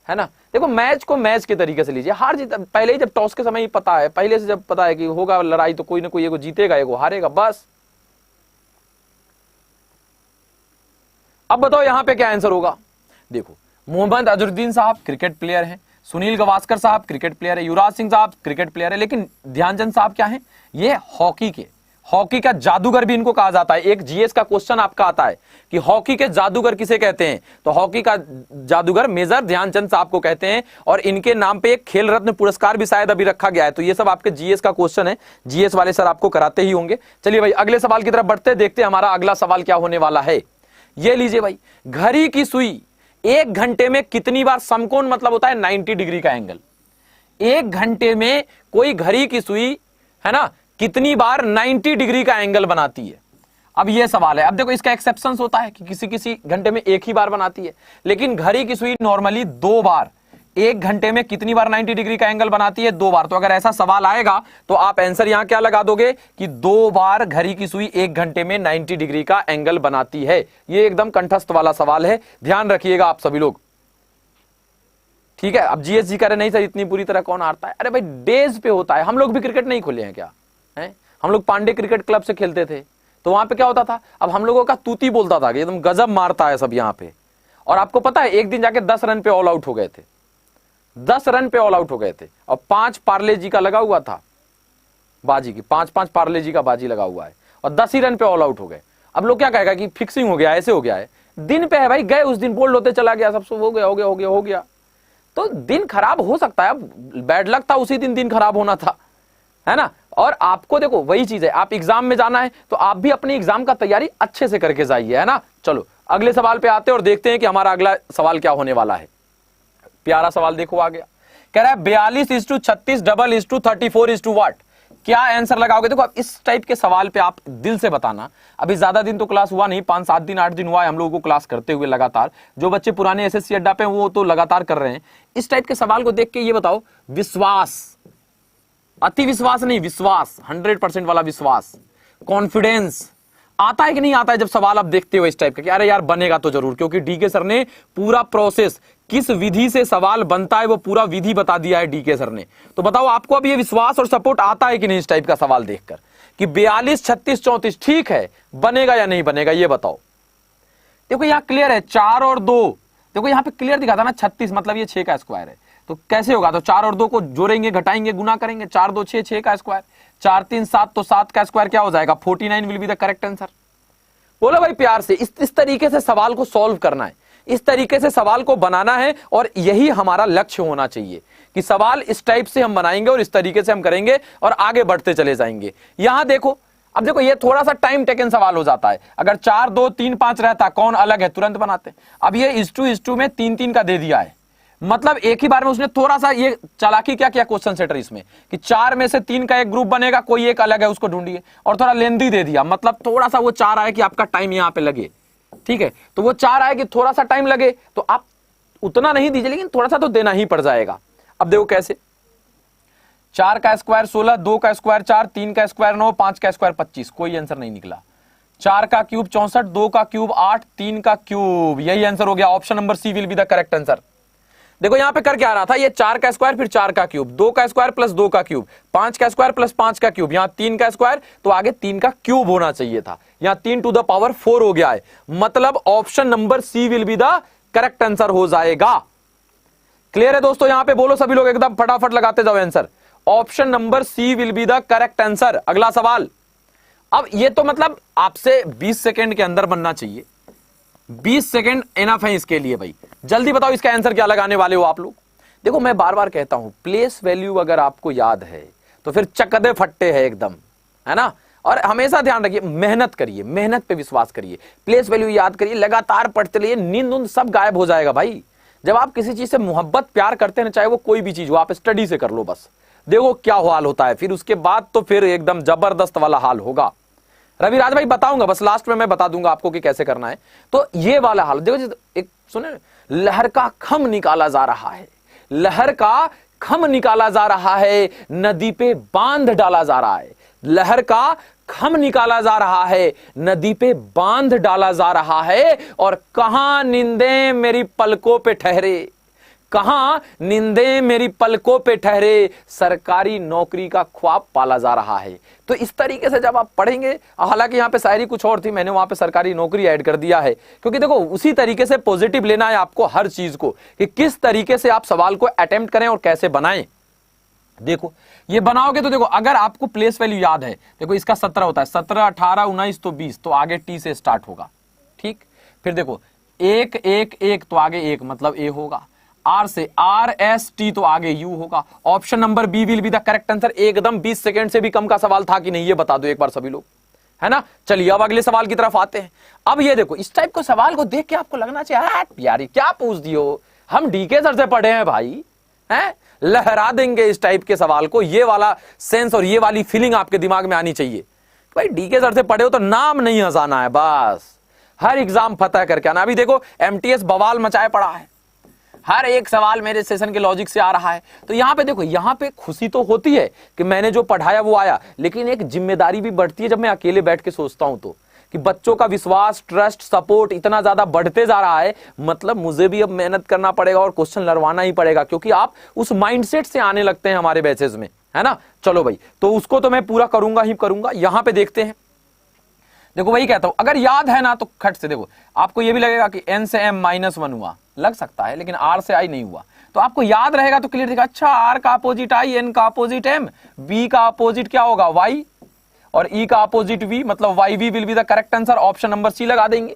है ना। देखो मैच को मैच के तरीके से लीजिए, हार जीत पहले ही जब टॉस के समय ही पता है, पहले से जब पता है कि होगा लड़ाई, तो कोई ना कोई एगो जीतेगा एगो हारेगा, बस। अब बताओ यहां पे क्या आंसर होगा। देखो मोहम्मद अजहरुद्दीन साहब क्रिकेट प्लेयर हैं, सुनील गावस्कर साहब क्रिकेट प्लेयर है, युवराज सिंह साहब क्रिकेट प्लेयर है, लेकिन ध्यानचंद साहब क्या है, ये हॉकी का जादूगर भी इनको कहा जाता है। एक जीएस का क्वेश्चन आपका आता है कि हॉकी के जादूगर किसे कहते हैं, तो हॉकी का जादूगर मेजर ध्यानचंद साहब को कहते हैं, और इनके नाम पे एक खेल रत्न पुरस्कार भी शायद अभी रखा गया है। तो ये सब आपके जीएस का क्वेश्चन है, जीएस वाले सर आपको कराते ही होंगे। चलिए भाई अगले सवाल की तरफ बढ़ते, देखते हैं हमारा अगला सवाल क्या होने वाला है। ये लीजिए भाई, घड़ी की सुई 1 घंटे में कितनी बार समकोण, मतलब होता है 90 डिग्री का एंगल, 1 घंटे में कोई घड़ी की सुई है ना कितनी बार 90 डिग्री का एंगल बनाती है। अब यह सवाल है। अब देखो इसका एक्सेप्शंस होता है कि किसी किसी घंटे में 1 ही बार बनाती है, लेकिन घड़ी की सुई नॉर्मली 2 बार 1 घंटे में कितनी बार 90 डिग्री का एंगल बनाती है? 2 बार। तो अगर ऐसा सवाल आएगा तो आप आंसर यहां क्या लगा दोगे कि 2 बार घड़ी की सुई 1 घंटे में 90 डिग्री का एंगल बनाती है। ये एकदम कंठस्थ वाला सवाल है, ध्यान रखिएगा आप सभी लोग, ठीक है। अब जीएसजी करे नहीं सर इतनी बुरी तरह कौन हारता है? अरे भाई डेज पे होता है, हम लोग भी क्रिकेट नहीं खोले हैं क्या है? हम लोग पांडे क्रिकेट क्लब से खेलते थे, तो वहां पे क्या होता था, अब हम लोगों का तूती बोलता था कि एकदम गजब मारता है सब यहाँ पे। और आपको पता है एक दिन जाके 10 रन पे ऑल आउट हो गए थे, 10 रन पे ऑल आउट हो गए थे, और 5 पार्ले जी का लगा हुआ था बाजी की, 5-5 पार्ले जी का बाजी लगा हुआ है, और 10 ही रन पे ऑल आउट हो गए। अब लोग क्या कहेगा कि फिक्सिंग हो गया, ऐसे हो गया है। दिन पे है भाई, गए उस दिन बोल्ड होते चला गया, सब हो गया हो गया हो गया हो गया, तो दिन खराब हो सकता है। बैड लक था उसी दिन खराब होना था, है ना। और आपको देखो वही चीज है, आप एग्जाम में जाना है तो आप भी अपनी एग्जाम का तैयारी अच्छे से करके जाइए, है ना। चलो अगले सवाल पे आते हैं और देखते हैं कि हमारा अगला सवाल क्या होने वाला है। प्यारा सवाल देखो आ गया, कह रहा है 42:36 34:34 वाट, क्या आंसर लगाओगे? देखो अब इस टाइप के सवाल पे आप दिल से बताना। अभी ज्यादा दिन तो क्लास हुआ नहीं, 5-7 दिन 8 दिन हुआ है हम लोगों को क्लास करते हुए लगातार। जो बच्चे पुराने एसएससी अड्डा पे वो तो लगातार कर रहे हैं। इस टाइप के सवाल को देख के ये बताओ, विश्वास, अति विश्वास नहीं, विश्वास, 100% वाला विश्वास, कॉन्फिडेंस आता है कि नहीं आता है जब सवाल आप देखते हो इस टाइप का कि अरे यार बनेगा तो जरूर, क्योंकि डीके सर ने पूरा प्रोसेस, किस विधि से सवाल बनता है वो पूरा विधि बता दिया है डीके सर ने। तो बताओ आपको अब ये विश्वास और सपोर्ट आता है कि नहीं इस टाइप का सवाल देखकर कि 42 36 34 ठीक है, बनेगा या नहीं बनेगा ये बताओ। देखो यहां क्लियर है 4 और 2, देखो यहां पे क्लियर दिखा था ना 36 मतलब ये 6 का स्क्वायर है, तो कैसे होगा? तो 4 और 2 को जोड़ेंगे, घटाएंगे, गुना करेंगे, 4 2 6, 6 का स्क्वायर, 4 3 7, तो 7 का स्क्वायर क्या हो जाएगा? 49 will be the correct answer. बोलो भाई प्यार से, इस तरीके से सवाल को सॉल्व करना है, इस तरीके से सवाल को बनाना है, और यही हमारा लक्ष्य होना चाहिए कि सवाल इस टाइप से हम बनाएंगे और इस तरीके से हम करेंगे और आगे बढ़ते चले जाएंगे। यहां देखो, अब देखो ये थोड़ा सा टाइम टेकन सवाल हो जाता है। अगर 4 2 3 5 रहता, कौन अलग है, तुरंत बनाते। अब ये 1:2 में 3-3 का दे दिया है, मतलब एक ही बार में उसने थोड़ा सा ये चालाकी क्या किया क्वेश्चन सेटर इसमें कि 4 में से 3 का एक ग्रुप बनेगा, कोई एक अलग है उसको ढूंढिए, और थोड़ा लेंदी दे दिया, मतलब थोड़ा सा वो चाह रहा है कि आपका टाइम यहां पे लगे, ठीक है। तो वो चाह रहा है कि थोड़ा सा टाइम लगे, तो आप उतना नहीं दीजिए लेकिन थोड़ा सा तो देना ही पड़ जाएगा। अब देखो कैसे, 4 का स्क्वायर 16, 2 का स्क्वायर 4, 3 का स्क्वायर 9, 5 का स्क्वायर 25, कोई आंसर नहीं निकला। 4 का क्यूब 64, 2 का क्यूब 8, 3 का क्यूब, यही आंसर हो गया। Option number C will be the correct answer. देखो यहां पे कर क्या रहा था, ये 4 का स्क्वायर फिर 4 का क्यूब, 2 का स्क्वायर प्लस 2 का क्यूब, 5 का स्क्वायर प्लस 5 का क्यूब, यहां 3 का स्क्वायर तो आगे 3 का क्यूब होना चाहिए था, यहां 3 टू द पावर 4 हो गया है, मतलब option number C will be the correct answer हो जाएगा। क्लियर है दोस्तों? यहां पे बोलो सभी लोग एकदम फटाफट लगाते जाओ answer, option number C will be the correct answer. अगला सवाल, अब ये तो मतलब आपसे 20 सेकेंड के अंदर बनना चाहिए, 20 सेकेंड एनफ है इसके लिए भाई। जल्दी बताओ इसका आंसर क्या लगाने वाले हो आप लोग। देखो मैं बार बार कहता हूं, प्लेस वैल्यू अगर आपको याद है तो फिर चकदे फट्टे है एकदम, है ना। और हमेशा ध्यान रखिए, मेहनत करिए, मेहनत पे विश्वास करिए, प्लेस वैल्यू याद करिए, लगातार पढ़ते रहिए, नींद उन सब गायब हो जाएगा भाई। जब आप किसी चीज से मोहब्बत प्यार करते हैं, चाहे वो कोई भी चीज हो, आप स्टडी से कर लो बस, देखो क्या हाल होता है, फिर उसके बाद तो फिर एकदम जबरदस्त वाला हाल होगा। रविराज भाई बताऊंगा, बस लास्ट में मैं बता दूंगा आपको कि कैसे करना है। तो ये वाला हाल देखो, एक सुने, लहर का खम निकाला जा रहा है, लहर का खम निकाला जा रहा है, नदी पे बांध डाला जा रहा है, लहर का खम निकाला जा रहा है, नदी पे बांध डाला जा रहा है, और कहां निंदे मेरी पलकों पे ठहरे, कहां निंदे मेरी पलकों पे ठहरे, सरकारी नौकरी का ख्वाब पाला जा रहा है। तो इस तरीके से जब आप पढ़ेंगे, हालांकि यहां पे शायरी कुछ और थी, मैंने वहां पे सरकारी नौकरी ऐड कर दिया है, क्योंकि देखो उसी तरीके से पॉजिटिव लेना है आपको हर चीज को, कि किस तरीके से आप सवाल को अटेम्प्ट करें और कैसे बनाएं। देखो ये बनाओगे तो देखो, अगर आपको प्लेस वैल्यू याद है, देखो इसका 17 होता है, 17 18 19 तो 20, तो आगे टी से स्टार्ट होगा, ठीक। फिर देखो 1 1 1 तो आगे 1 मतलब ए होगा, आर से आर एस टी तो आगे यू होगा। Option number B will be the correct answer. एकदम 20 सेकंड से भी कम का सवाल था कि नहीं ये बता दो एक बार सभी लोग, है ना। चलिए अब अगले सवाल की तरफ आते हैं। अब ये देखो, इस टाइप को सवाल को देख के आपको लगना चाहिए यार क्या पूछ दियो, हम डीके सर से पढ़े हैं भाई, हैं, लहरा देंगे इस टाइप के सवाल को। ये वाला सेंस और ये वाली फीलिंग आपके दिमाग में आनी चाहिए, भाई डीके सर से पढ़े हो तो नाम नहीं हंसाना है, बस हर एग्जाम फतह करके आना। अभी देखो एमटीएस बवाल मचाए पड़ा है, हर एक सवाल मेरे सेशन के लॉजिक से आ रहा है। तो यहां पे देखो, यहां पे खुशी तो होती है कि मैंने जो पढ़ाया वो आया, लेकिन एक जिम्मेदारी भी बढ़ती है जब मैं अकेले बैठ के सोचता हूं तो, कि बच्चों का विश्वास, ट्रस्ट, सपोर्ट इतना ज्यादा बढ़ते जा रहा है, मतलब मुझे भी अब मेहनत करना पड़ेगा और क्वेश्चन लड़वाना ही पड़ेगा, क्योंकि आप उस माइंडसेट से आने लगते हैं हमारे बैचेज में, है ना। चलो भाई, तो उसको तो मैं पूरा करूंगा ही करूंगा। यहां पे देखते हैं, देखो वही कहता हूं, अगर याद है ना तो खट से देखो, आपको ये भी लगेगा कि n से m -1 हुआ, लग सकता है, लेकिन r से i नहीं हुआ, तो आपको याद रहेगा तो क्लियर दिखा। अच्छा, r का अपोजिट i, n का अपोजिट m, b का अपोजिट क्या होगा y, और e का अपोजिट v, मतलब yv will be the correct answer. Option number C लगा देंगे।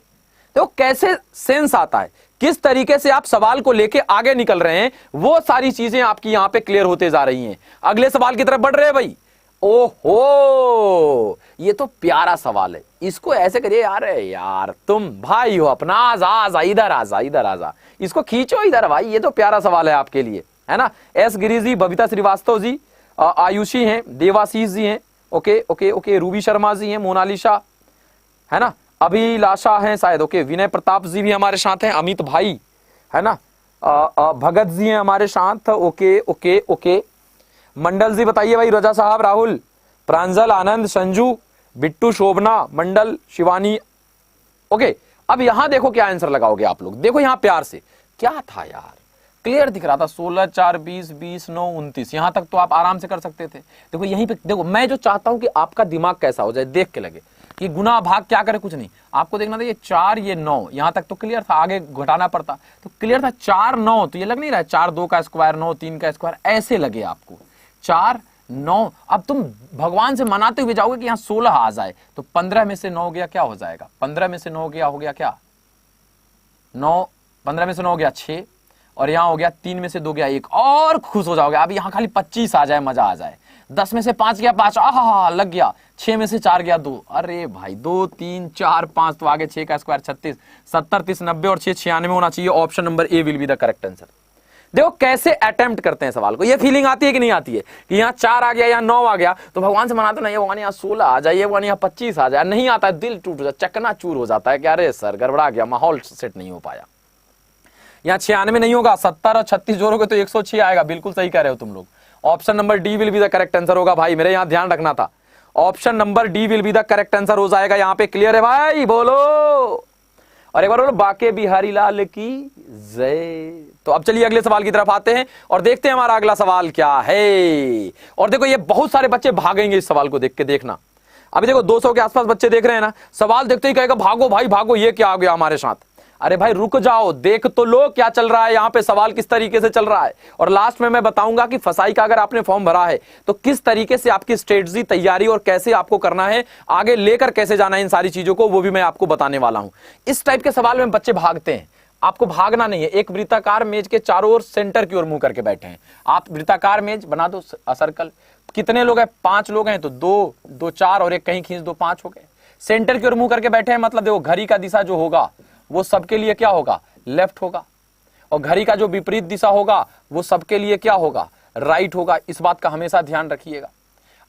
तो कैसे सेंस आता है, किस तरीके से आप सवाल को लेके आगे निकल रहे हैं, वो सारी चीजें आपकी यहां पे क्लियर होते जा रही हैं। अगले सवाल की तरफ बढ़ रहे हैं भाई। ओहो, ये तो प्यारा सवाल है, इसको ऐसे करिए यार। यार तुम भाई हो अपना, आजा इधर आजा, इधर आजा, इसको खींचो इधर भाई, ये तो प्यारा सवाल है आपके लिए, है ना। एस गिरी जी, बबीता श्रीवास्तव जी, आयुषी हैं, देवाशीष जी हैं, okay okay okay, Ruby Sharma ji हैं, मोनालिशा, है ना, अभिलाषा हैं शायद, ओके, विनय प्रताप जी भी हमारे साथ हैं, अमित भाई, है ना, भगत जी हैं हमारे साथ, ओके ओके ओके, मंडल जी बताइए भाई, रजा साहब, राहुल, प्रांजल, आनंद, संजू, बिट्टू, शोभना, मंडल, शिवानी, ओके। अब यहां देखो क्या आंसर लगाओगे आप लोग, देखो यहां प्यार से क्या था यार, क्लियर दिख रहा था, 16, 4, 20, 20, 9, 29, यहां तक तो आप आराम से कर सकते थे। देखो यहीं पे देखो, मैं जो चाहता हूं कि आपका दिमाग कैसा हो जाए, देख के लगे कि गुना भाग क्या करे, कुछ नहीं आपको देखना था। ये 4, ये 9, यहां तक तो क्लियर था, आगे घटाना पड़ता तो क्लियर था। 4, 9 तो ये लग नहीं रहा है 4, 2 का स्क्वायर, 9, 3 का स्क्वायर, ऐसे लगे आपको 4, 9। अब तुम भगवान से मनाते हुए जाओगे कि यहाँ 16 आ जाए, तो 15 में से 9 गया क्या हो जाएगा, 15 में से 9 गया हो गया क्या 9, 15 में से 9 गया 6, और यहां हो गया 3 में से 2 गया 1, और खुश हो जाओगे। अब यहां खाली 25 आ जाए, मजा आ जाए। 10 में से 5 गया 5, आहा लग गया। 6 में से 4 गया 2, अरे भाई 2, 3, 4, 5, तो आगे 6 का स्क्वायर 36, 70, 30, 90 और 6, 96 होना चाहिए। Option number A will be the correct answer. देखो कैसे अटेम्प्ट करते हैं सवाल को, ये फीलिंग आती है कि नहीं आती है कि यहाँ 4 आ गया, यहाँ 9 आ गया, तो भगवान से मनाते नहीं, भगवान यहाँ 16 आ जाए, भगवान यहाँ 25 आ जाए, नहीं आता है, दिल टूट जाता, चकना चूर हो जाता है कि अरे सर गड़बड़ा गया, माहौल सेट नहीं हो पाया। यहाँ 96 नहीं होगा, 70 और 36 जोड़ोगे तो 106 आएगा। बिल्कुल सही कह रहे हो तुम लोग। Option number D will be the correct answer होगा भाई, मेरे यहाँ ध्यान रखना था। Option number D will be the correct answer हो जाएगा यहाँ पे। क्लियर है भाई, बोलो और एक बार बोलो बाके बिहारी लाल की जय। तो अब चलिए अगले सवाल की तरफ आते हैं और देखते हैं हमारा अगला सवाल क्या है। और देखो ये बहुत सारे बच्चे भागेंगे इस सवाल को देख के, देखना। अभी देखो 200 के आसपास बच्चे देख रहे हैं ना, सवाल देखते ही कहेगा भागो भाई भागो, ये क्या आ गया हमारे साथ। अरे भाई रुक जाओ, देख तो लो क्या चल रहा है यहाँ पे, सवाल किस तरीके से चल रहा है। और लास्ट में मैं बताऊंगा कि फसाई का अगर आपने फॉर्म भरा है तो किस तरीके से आपकी स्ट्रेटजी, तैयारी और कैसे आपको करना है, आगे लेकर कैसे जाना है इन सारी चीजों को, वो भी मैं आपको बताने वाला हूं। इस टाइप के सवाल में बच्चे भागते हैं, आपको भागना नहीं है। एक वृत्ताकार मेज के चारों ओर सेंटर की ओर मुंह करके बैठे हैं आप। वृत्ताकार मेज बना दो सर्कल, कितने लोग हैं, 5 लोग हैं तो 2, 2, 4 और एक कहीं खींच दो, 5 हो गए। सेंटर की ओर मुंह करके बैठे हैं, मतलब देखो घड़ी का दिशा जो होगा वो सबके लिए क्या होगा, लेफ्ट होगा, और घड़ी का जो विपरीत दिशा होगा वो सबके लिए क्या होगा, राइट होगा। इस बात का हमेशा ध्यान रखिएगा।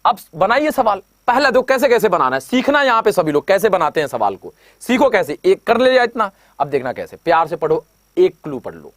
अब बनाइए सवाल, पहला देखो कैसे कैसे बनाना है, सीखना यहाँ पे सभी लोग कैसे बनाते हैं सवाल को, सीखो कैसे, एक कर ले जाए इतना। अब देखना कैसे, प्यार से पढ़ो, एक क्लू पढ़ लो।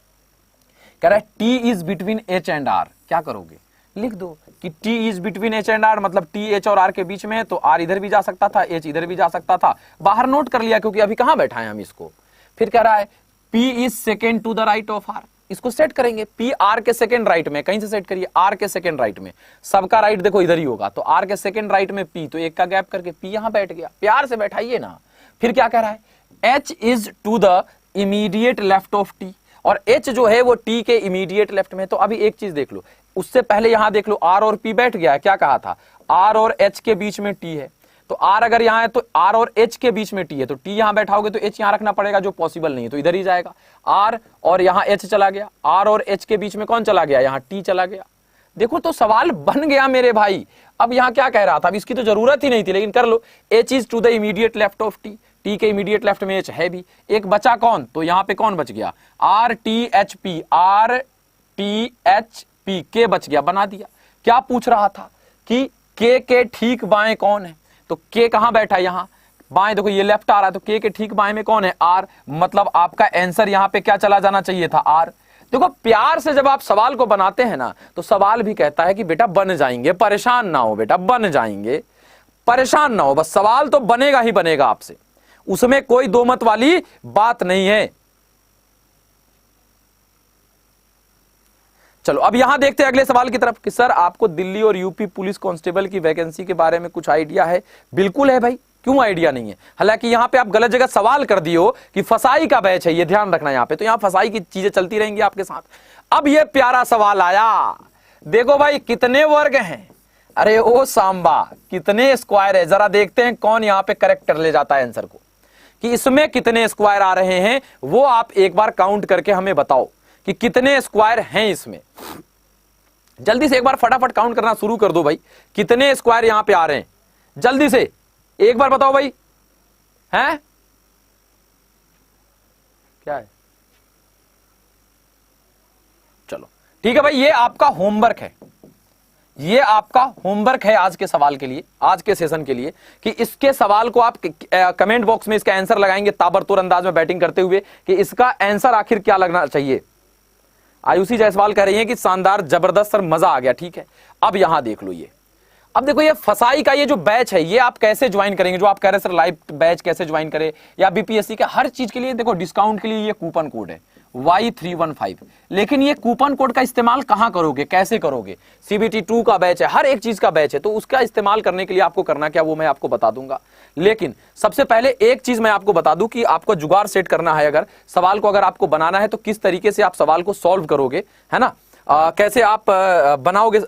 कह रहा है T is between H and R, क्या करोगे, लिख दो कि T is between H and R, मतलब टी एच और आर के बीच में है, तो आर इधर भी जा सकता था, एच इधर भी जा सकता था, बाहर नोट कर लिया क्योंकि अभी कहां बैठा है हम इसको। फिर कह रहा है P is second to the right of R, इसको सेट करेंगे, P R के सेकेंड राइट में, कहीं से सेट करिए, R के सेकेंड राइट में, सबका राइट देखो इधर ही होगा, तो R के सेकेंड राइट में P, तो एक का गैप करके P यहां बैठ गया, प्यार से बैठाइए ना। फिर क्या कह रहा है, H is to the immediate left of T, और H जो है वो T के इमीडिएट लेफ्ट में। तो अभी एक चीज देख लो, उससे पहले यहां देख लो R और P बैठ गया है, क्या कहा था, R और H के बीच में T है, तो R अगर यहां है तो R और H के बीच में T है, तो T यहां बैठाओगे तो H यहां रखना पड़ेगा, जो पॉसिबल नहीं है, तो इधर ही जाएगा R, और यहां H चला गया, R और H के बीच में कौन चला गया, यहां T चला गया। देखो तो सवाल बन गया मेरे भाई। अब यहां क्या कह रहा था, अब इसकी तो जरूरत ही नहीं थी, लेकिन कर लो, H is to the immediate left of T, T के इमीडिएट लेफ्ट में H है भी, एक बचा कौन, तो यहां पे कौन बच गया, R T H P, R T H P, K बच गया, बना दिया। क्या पूछ रहा था कि K के ठीक बाएं कौन है, तो K कहां बैठा है, यहां बाएं, देखो ये लेफ्ट आ रहा है, तो K के ठीक बाएं में कौन है, R, मतलब आपका आंसर यहां पे क्या चला जाना चाहिए था, R। देखो प्यार से जब आप सवाल को बनाते हैं ना, तो सवाल भी कहता है कि बेटा बन जाएंगे, परेशान ना हो बेटा, बन जाएंगे, परेशान ना हो, बस सवाल तो बनेगा ही बनेगा आपसे, उसमें कोई दो मत वाली बात नहीं है। चलो अब यहां देखते हैं अगले सवाल की तरफ कि सर आपको दिल्ली और यूपी पुलिस कांस्टेबल की वैकेंसी के बारे में कुछ आइडिया है? बिल्कुल है भाई, क्यों आइडिया नहीं है? हालांकि यहां पे आप गलत जगह सवाल कर दिए हो कि फसाई का बैच है, ये ध्यान रखना यहां पे, तो यहां फसाई की चीजें चलती रहेंगी आपके साथ। अब ये प्यारा सवाल आया, देखो भाई कितने वर्ग हैं, अरे ओ सांबा कितने स्क्वायर है, जरा देखते हैं कौन यहां पे करेक्ट कर ले जाता है आंसर को, कि इसमें कितने स्क्वायर आ रहे हैं, वो आप एक बार काउंट करके हमें बताओ कि कितने स्क्वायर हैं इसमें। जल्दी से एक बार फटाफट काउंट करना शुरू कर दो भाई, कितने स्क्वायर यहां पे आ रहे हैं, जल्दी से एक बार बताओ भाई, हैं क्या है? चलो ठीक है भाई, ये आपका होमवर्क है, ये आपका होमवर्क है आज के सवाल के लिए, आज के सेशन के लिए, कि इसके सवाल को आप कमेंट बॉक्स में इसका आंसर लगाएंगे ताबड़तोड़ अंदाज में बैटिंग करते हुए कि इसका आंसर आखिर क्या लगना चाहिए। आयुषी जायसवाल कह रही है कि शानदार, जबरदस्त सर, मजा आ गया। ठीक है, अब यहां देख लो, ये अब देखो ये फसाई का ये जो बैच है, ये आप कैसे ज्वाइन करेंगे, जो आप कह रहे हैं सर लाइव बैच कैसे ज्वाइन करें, या बीपीएससी का हर चीज के लिए देखो डिस्काउंट के लिए ये कूपन कोड है Y315, लेकिन ये कूपन कोड का इस्तेमाल कहां करोगे, कैसे करोगे? CBT 2 का बैच है, हर एक चीज का बैच है, तो उसका इस्तेमाल करने के लिए आपको करना क्या वो मैं आपको बता दूंगा। लेकिन सबसे पहले एक चीज मैं आपको बता दूं कि आपको जुगाड़ सेट करना है, अगर सवाल को अगर आपको बनाना है तो किस तरीके से आप सवाल को सॉल्व करोगे, है ना, कैसे आप बनाओगे,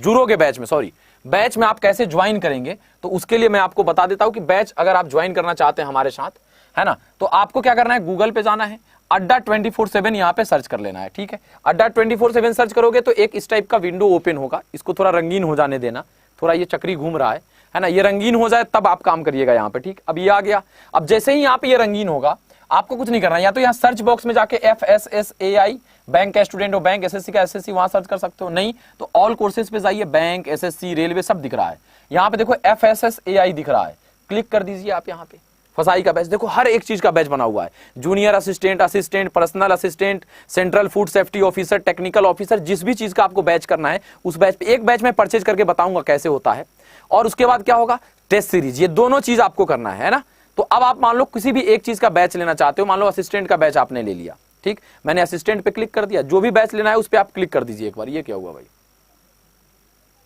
जुड़ोगे बैच में, सॉरी बैच में आप कैसे ज्वाइन करेंगे, तो उसके लिए मैं आपको बता देता हूं कि बैच अगर आप ज्वाइन करना चाहते हैं हमारे साथ, है ना, तो आपको क्या करना है, गूगल पे जाना है, अड्डा 24/7 यहां पे सर्च कर लेना है। ठीक है, अड्डा 24/7 सर्च करोगे तो एक इस टाइप का विंडो ओपन होगा, इसको थोड़ा रंगीन हो जाने देना, थोड़ा ये चक्री घूम रहा है ना, ये रंगीन हो जाए तब आप काम करिएगा यहाँ पे। ठीक, अब ये आ गया, अब जैसे ही यहाँ पे ये रंगीन होगा आपको कुछ नहीं करना, या तो यहाँ सर्च बॉक्स में जाके FSSAI बैंक का स्टूडेंट हो, बैंक SSC का SSC वहां सर्च कर सकते हो, नहीं तो ऑल कोर्सेज पे जाइए, बैंक SSC रेलवे सब दिख रहा है, यहाँ पे देखो FSSAI दिख रहा है, क्लिक कर दीजिए आप यहाँ पे। फसाई का बैच देखो हर एक चीज का बैच बना हुआ है, junior assistant, assistant, personal assistant, central food safety officer, technical officer, जिस भी चीज का आपको बैच करना है उस बैच पे, एक बैच में परचेज करके बताऊंगा कैसे होता है। और उसके बाद क्या होगा, टेस्ट सीरीज, ये दोनों चीज आपको करना है ना। तो अब आप मान लो किसी भी एक चीज का बैच लेना चाहते हो, मान लो असिस्टेंट का बैच आपने ले लिया, ठीक, मैंने असिस्टेंट पे क्लिक कर दिया, जो भी बैच लेना है उस पर आप क्लिक कर दीजिए एक बार। ये क्या हुआ भाई,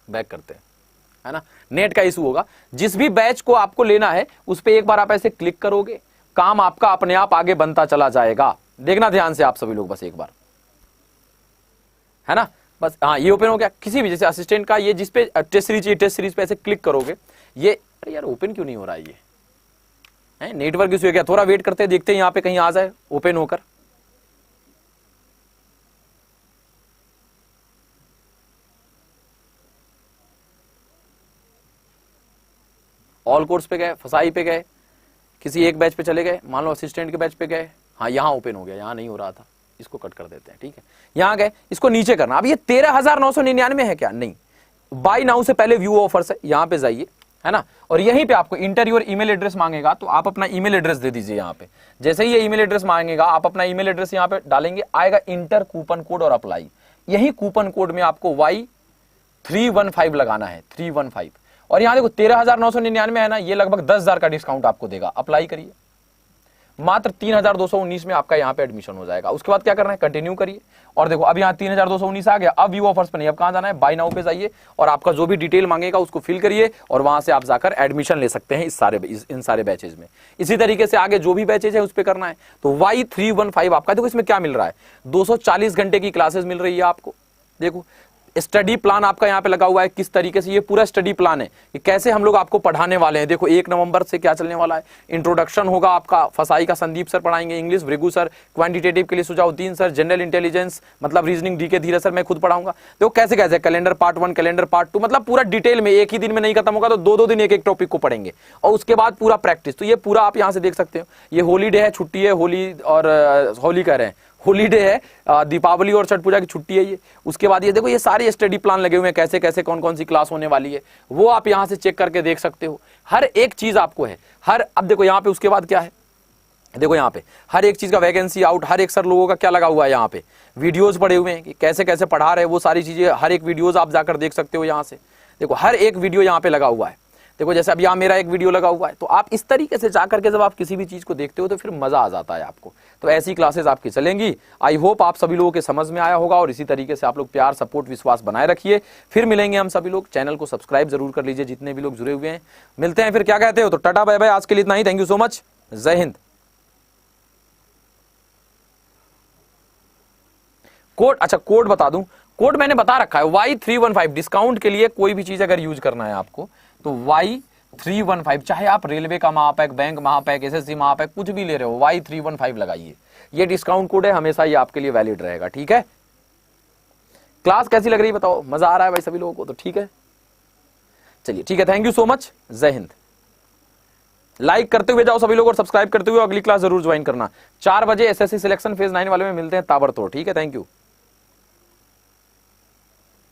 बैक करते हैं, है ना, नेट का इशू होगा। जिस भी बैच को आपको लेना है उस पर एक बार आप ऐसे क्लिक करोगे, काम आपका अपने आप आगे बनता चला जाएगा। देखना ध्यान से आप सभी लोग बस एक बार, है ना, बस हाँ ये ओपन हो गया। किसी भी जैसे असिस्टेंट का ये जिस पे टेस्ट सीरीज चाहिए, टेस्ट सीरीज पे ऐसे क्लिक करोगे, ये अरे यार ओपन क्यों नहीं हो रहा है, ये है नेटवर्क इशू है क्या, थोड़ा वेट करते हैं, देखते हैं यहाँ पे कहीं आ जाए ओपन होकर। ऑल कोर्स पे गए, फसाई पे गए, किसी एक बैच पे चले गए, मान लो असिस्टेंट के बैच पे गए, हाँ यहाँ ओपन हो गया, यहाँ नहीं हो रहा था, इसको कट कर देते हैं। ठीक है, यहाँ गए, इसको नीचे करना। अब ये 13,999 है क्या, नहीं, बाय नाउ से पहले व्यू ऑफर्स है, यहाँ पे जाइए, है ना, और यहीं पे आपको इंटर योर ईमेल एड्रेस मांगेगा, तो आप अपना ईमेल एड्रेस दे दीजिए यहाँ पे। जैसे ही ये ईमेल एड्रेस मांगेगा आप अपना ईमेल एड्रेस यहाँ पे डालेंगे, आएगा इंटर कूपन कोड और अप्लाई। यही कूपन कोड में आपको Y315 लगाना है, 315, और यहाँ देखो 13,999 है ना, ये लगभग 10,000 का डिस्काउंट आपको देगा। अप्लाई करिए, मात्र 3,219 में आपका यहाँ पे एडमिशन हो जाएगा। उसके बाद क्या करना है, कंटिन्यू करिए, और देखो अब यहाँ 3,219 आ गया। अब व्यू ऑफर्स पे नहीं, अब कहाँ जाना है, बाय नाउ पे जाइए, और आपका जो भी डिटेल मांगेगा उसको फिल करिए, और वहां से आप जाकर एडमिशन ले सकते हैं इन सारे बैचेज में। इसी तरीके से आगे जो भी बैचेज है उस पर करना है। तो Y315 आपका देखो, इसमें क्या मिल रहा है, 240 घंटे की क्लासेस मिल रही है आपको। देखो स्टडी प्लान आपका यहाँ पे लगा हुआ है, किस तरीके से ये पूरा स्टडी प्लान है कि कैसे हम लोग आपको पढ़ाने वाले हैं। देखो 1 नवंबर से क्या चलने वाला है, इंट्रोडक्शन होगा आपका, फसाई का संदीप सर पढ़ाएंगे, इंग्लिश भृगु सर, क्वांटिटेटिव के लिए सुजाउद्दीन सर, जनरल इंटेलिजेंस मतलब रीजनिंग DK धीरे सर मैं खुद पढ़ाऊंगा। देखो कैसे कैसे कैलेंडर पार्ट 1, कैलेंडर पार्ट 2, मतलब पूरा डिटेल में, एक ही दिन में नहीं खत्म होगा तो 2-2 दिन एक टॉपिक को पढ़ेंगे, और उसके बाद पूरा प्रैक्टिस। तो ये पूरा आप यहाँ से देख सकते हो। ये हॉलीडे है, छुट्टी है, होली और होली कह रहे हैं, होलीडे है, दीपावली और छठ पूजा की छुट्टी है ये। उसके बाद ये देखो ये सारे स्टडी प्लान लगे हुए हैं, कैसे कैसे कौन कौन सी क्लास होने वाली है, वो आप यहाँ से चेक करके देख सकते हो। हर एक चीज आपको है, हर, अब देखो यहाँ पे उसके बाद क्या है, देखो यहाँ पे हर एक चीज का वैकेंसी आउट, हर एक सर लोगों का क्या लगा हुआ है, यहाँ पे वीडियोस पड़े हुए हैं कि कैसे कैसे पढ़ा रहे हैं, वो सारी चीजें हर एक वीडियोस आप जाकर देख सकते हो। यहाँ से देखो हर एक वीडियो यहाँ पे लगा हुआ है। देखो जैसे अब यहाँ मेरा एक वीडियो लगा हुआ है, तो आप इस तरीके से जाकर के जब आप किसी भी चीज को देखते हो तो फिर मजा आ जाता है आपको। तो ऐसी क्लासेस आपकी चलेंगी। आई होप आप सभी लोगों के समझ में आया होगा, और इसी तरीके से आप लोग प्यार, सपोर्ट, विश्वास बनाए रखिए। फिर मिलेंगे हम सभी लोग। चैनल को सब्सक्राइब जरूर कर लीजिए जितने भी लोग जुड़े हुए हैं। मिलते हैं फिर, क्या कहते हो? तो टाटा बाय बाय, आज के लिए इतना ही। थैंक यू सो मच, जय हिंद। कोड, अच्छा कोड बता दूं, कोड मैंने बता रखा है Y315। डिस्काउंट के लिए कोई भी चीज अगर यूज करना है आपको तो Y315, चाहे आप रेलवे का महापैक, बैंक महापैक, SSC महापैक कुछ भी ले रहे हो, Y315 लगाइए। ये डिस्काउंट कोड है, हमेशा ये आपके लिए वैलिड रहेगा। ठीक है, क्लास कैसी लग रही है बताओ? मजा आ रहा है भाई सभी लोगों को? तो ठीक है, चलिए ठीक है, थैंक यू सो मच, जय हिंद। लाइक करते हुए जाओ सभी लोग और सब्सक्राइब करते हुए अगली क्लास जरूर ज्वाइन करना। 4 बजे SSC सिलेक्शन फेज 9 वाले में मिलते हैं ताबड़तोड़। ठीक है, थैंक यू।